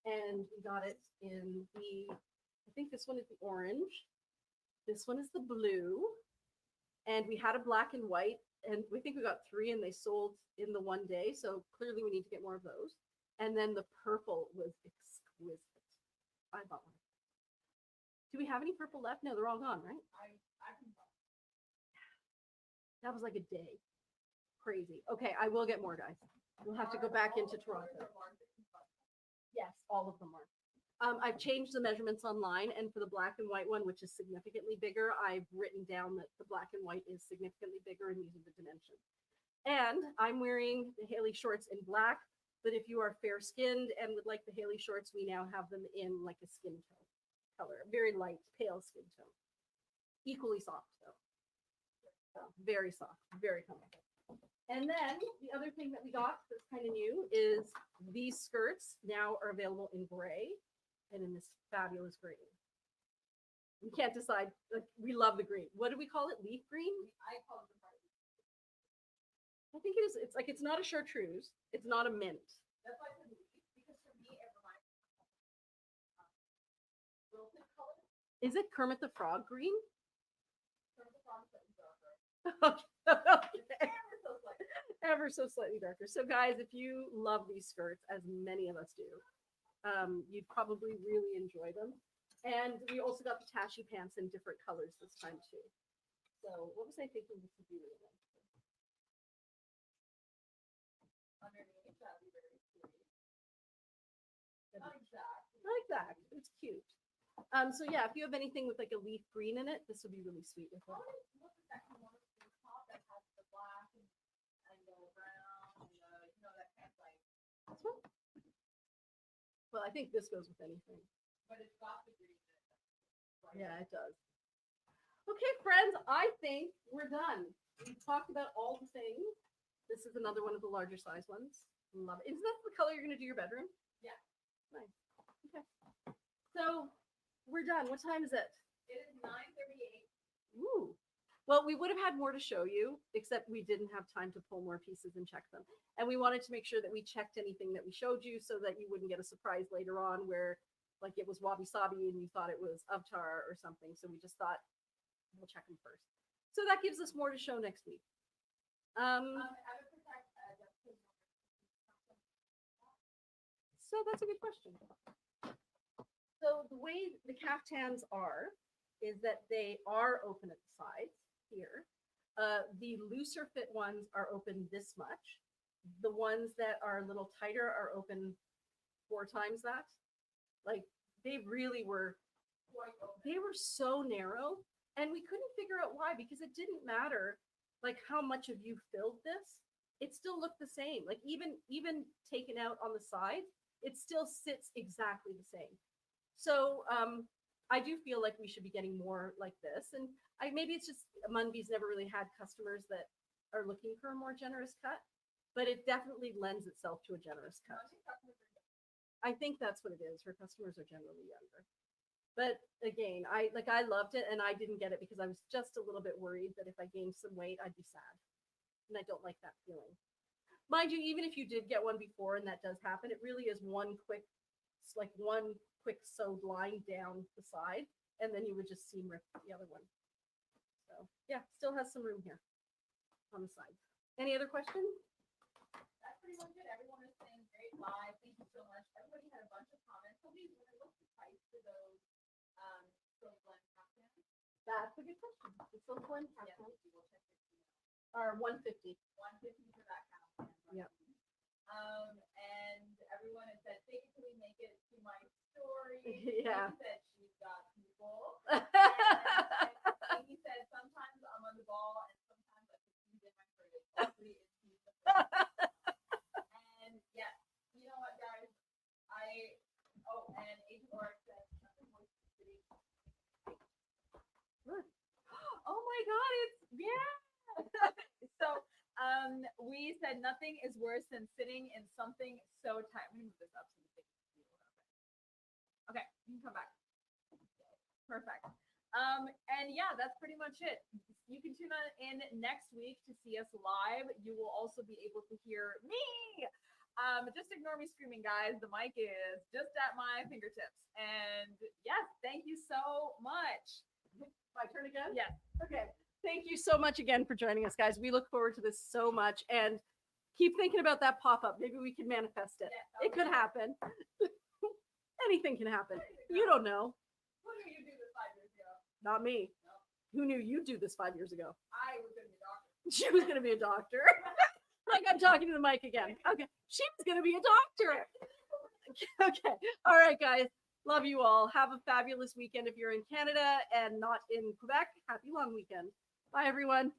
and we got it in the, I think this one is the orange, this one is the blue, and we had a black and white, and we think we got 3, and they sold in the 1 day, so clearly we need to get more of those. And then the purple was exquisite. I bought one. Do we have any purple left? No, they're all gone, right? I can buy. That was like a day. Crazy. Okay, I will get more, guys. We'll have to go back into Toronto. Yes, all of them are. I've changed the measurements online, and for the black and white one, which is significantly bigger, I've written down that the black and white is significantly bigger, and these are the dimensions. And I'm wearing the Haley shorts in black, but if you are fair-skinned and would like the Haley shorts, we now have them in like a skin tone color, very light, pale skin tone. Equally soft, though. So, very soft, very comfortable. And then the other thing that we got that's kind of new is these skirts now are available in gray and in this fabulous green. We can't decide. Like, we love the green. What do we call it? Leaf green? I call it the party. I think it is. It's like, it's not a chartreuse. It's not a mint. That's why I said leaf, because for me it reminds me of wilted color. Is it Kermit the Frog green? From the front slightly darker. Okay. Ever so slightly. Ever so slightly darker. So guys, if you love these skirts, as many of us do, you'd probably really enjoy them. And we also got the tashi pants in different colors this time too. So what was I thinking this would be really nice? Underneath, that'd be very sweet. Not exactly. I like that. It's cute. So yeah, if you have anything with like a leaf green in it, this would be really sweet with it. What is the second one with the top that has the black and the brown and the, you know, that kind of like, This one? Well, I think this goes with anything. but it's got the green in it. Right. Yeah, it does. Okay, friends, I think we're done. We've talked about all the things. This is another one of the larger size ones. Love it. Isn't that the color you're going to do your bedroom? Yeah. Nice. Okay. So we're done. What time is it? It is 9:38. Ooh. Well, we would have had more to show you, except we didn't have time to pull more pieces and check them. And we wanted to make sure that we checked anything that we showed you so that you wouldn't get a surprise later on where like it was wabi sabi and you thought it was avtar or something. So we just thought we'll check them first. So that gives us more to show next week. I would protect So that's a good question. So the way the kaftans are is that they are open at the sides here, The looser fit ones are open this much. The ones that are a little tighter are open 4 times that. Like they really were, they were so narrow, and we couldn't figure out why, because it didn't matter like how much of you filled this. It still looked the same. Like even taken out on the side, it still sits exactly the same. So I do feel like we should be getting more like this. And maybe it's just Munby's never really had customers that are looking for a more generous cut, but it definitely lends itself to a generous cut. I think that's what it is. Her customers are generally younger. But again, I loved it, and I didn't get it because I was just a little bit worried that if I gained some weight, I'd be sad. And I don't like that feeling. Mind you, even if you did get one before and that does happen, it really is one quick sewed line down the side, and then you would just seam rip the other one. So yeah, still has some room here on the side. Any other questions? That's pretty much it. Everyone is saying great live. Thank you so much. Everybody had a bunch of comments. Somebody, what's the price for those silk blend kaftans? That's a good question. The silk one Yes, kaftan we will check it. are 150. 150 for that kaftan. Yep. And everyone has said, fake it till we make it to my story. Yeah. Amy said she's got people. And Amy said, sometimes I'm on the ball and sometimes I put things in my fridge. Hopefully it's me. And yes, you know what, guys? And Agent Oryx said, nothing worse than sitting. Oh my God, it's yeah. So we said nothing is worse than sitting in something so tight. Let me move this up so the thing can see a little bit. Okay, you can come back. Perfect. And yeah, that's pretty much it. You can tune in next week to see us live. You will also be able to hear me. Just ignore me screaming, guys. The mic is just at my fingertips. And yes, thank you so much. My turn again? Yes. Okay. Thank you so much again for joining us, guys. We look forward to this so much, and keep thinking about that pop-up. Maybe we can manifest it. Yeah, It could happen. Anything can happen. You don't know. Who knew you do this 5 years ago? Not me. No. Who knew you'd do this 5 years ago? I was going to be a doctor. She was going to be a doctor. Like I'm talking to the mic again. Okay. She was going to be a doctor. Okay. All right, guys. Love you all. Have a fabulous weekend if you're in Canada and not in Quebec. Happy long weekend. Bye, everyone.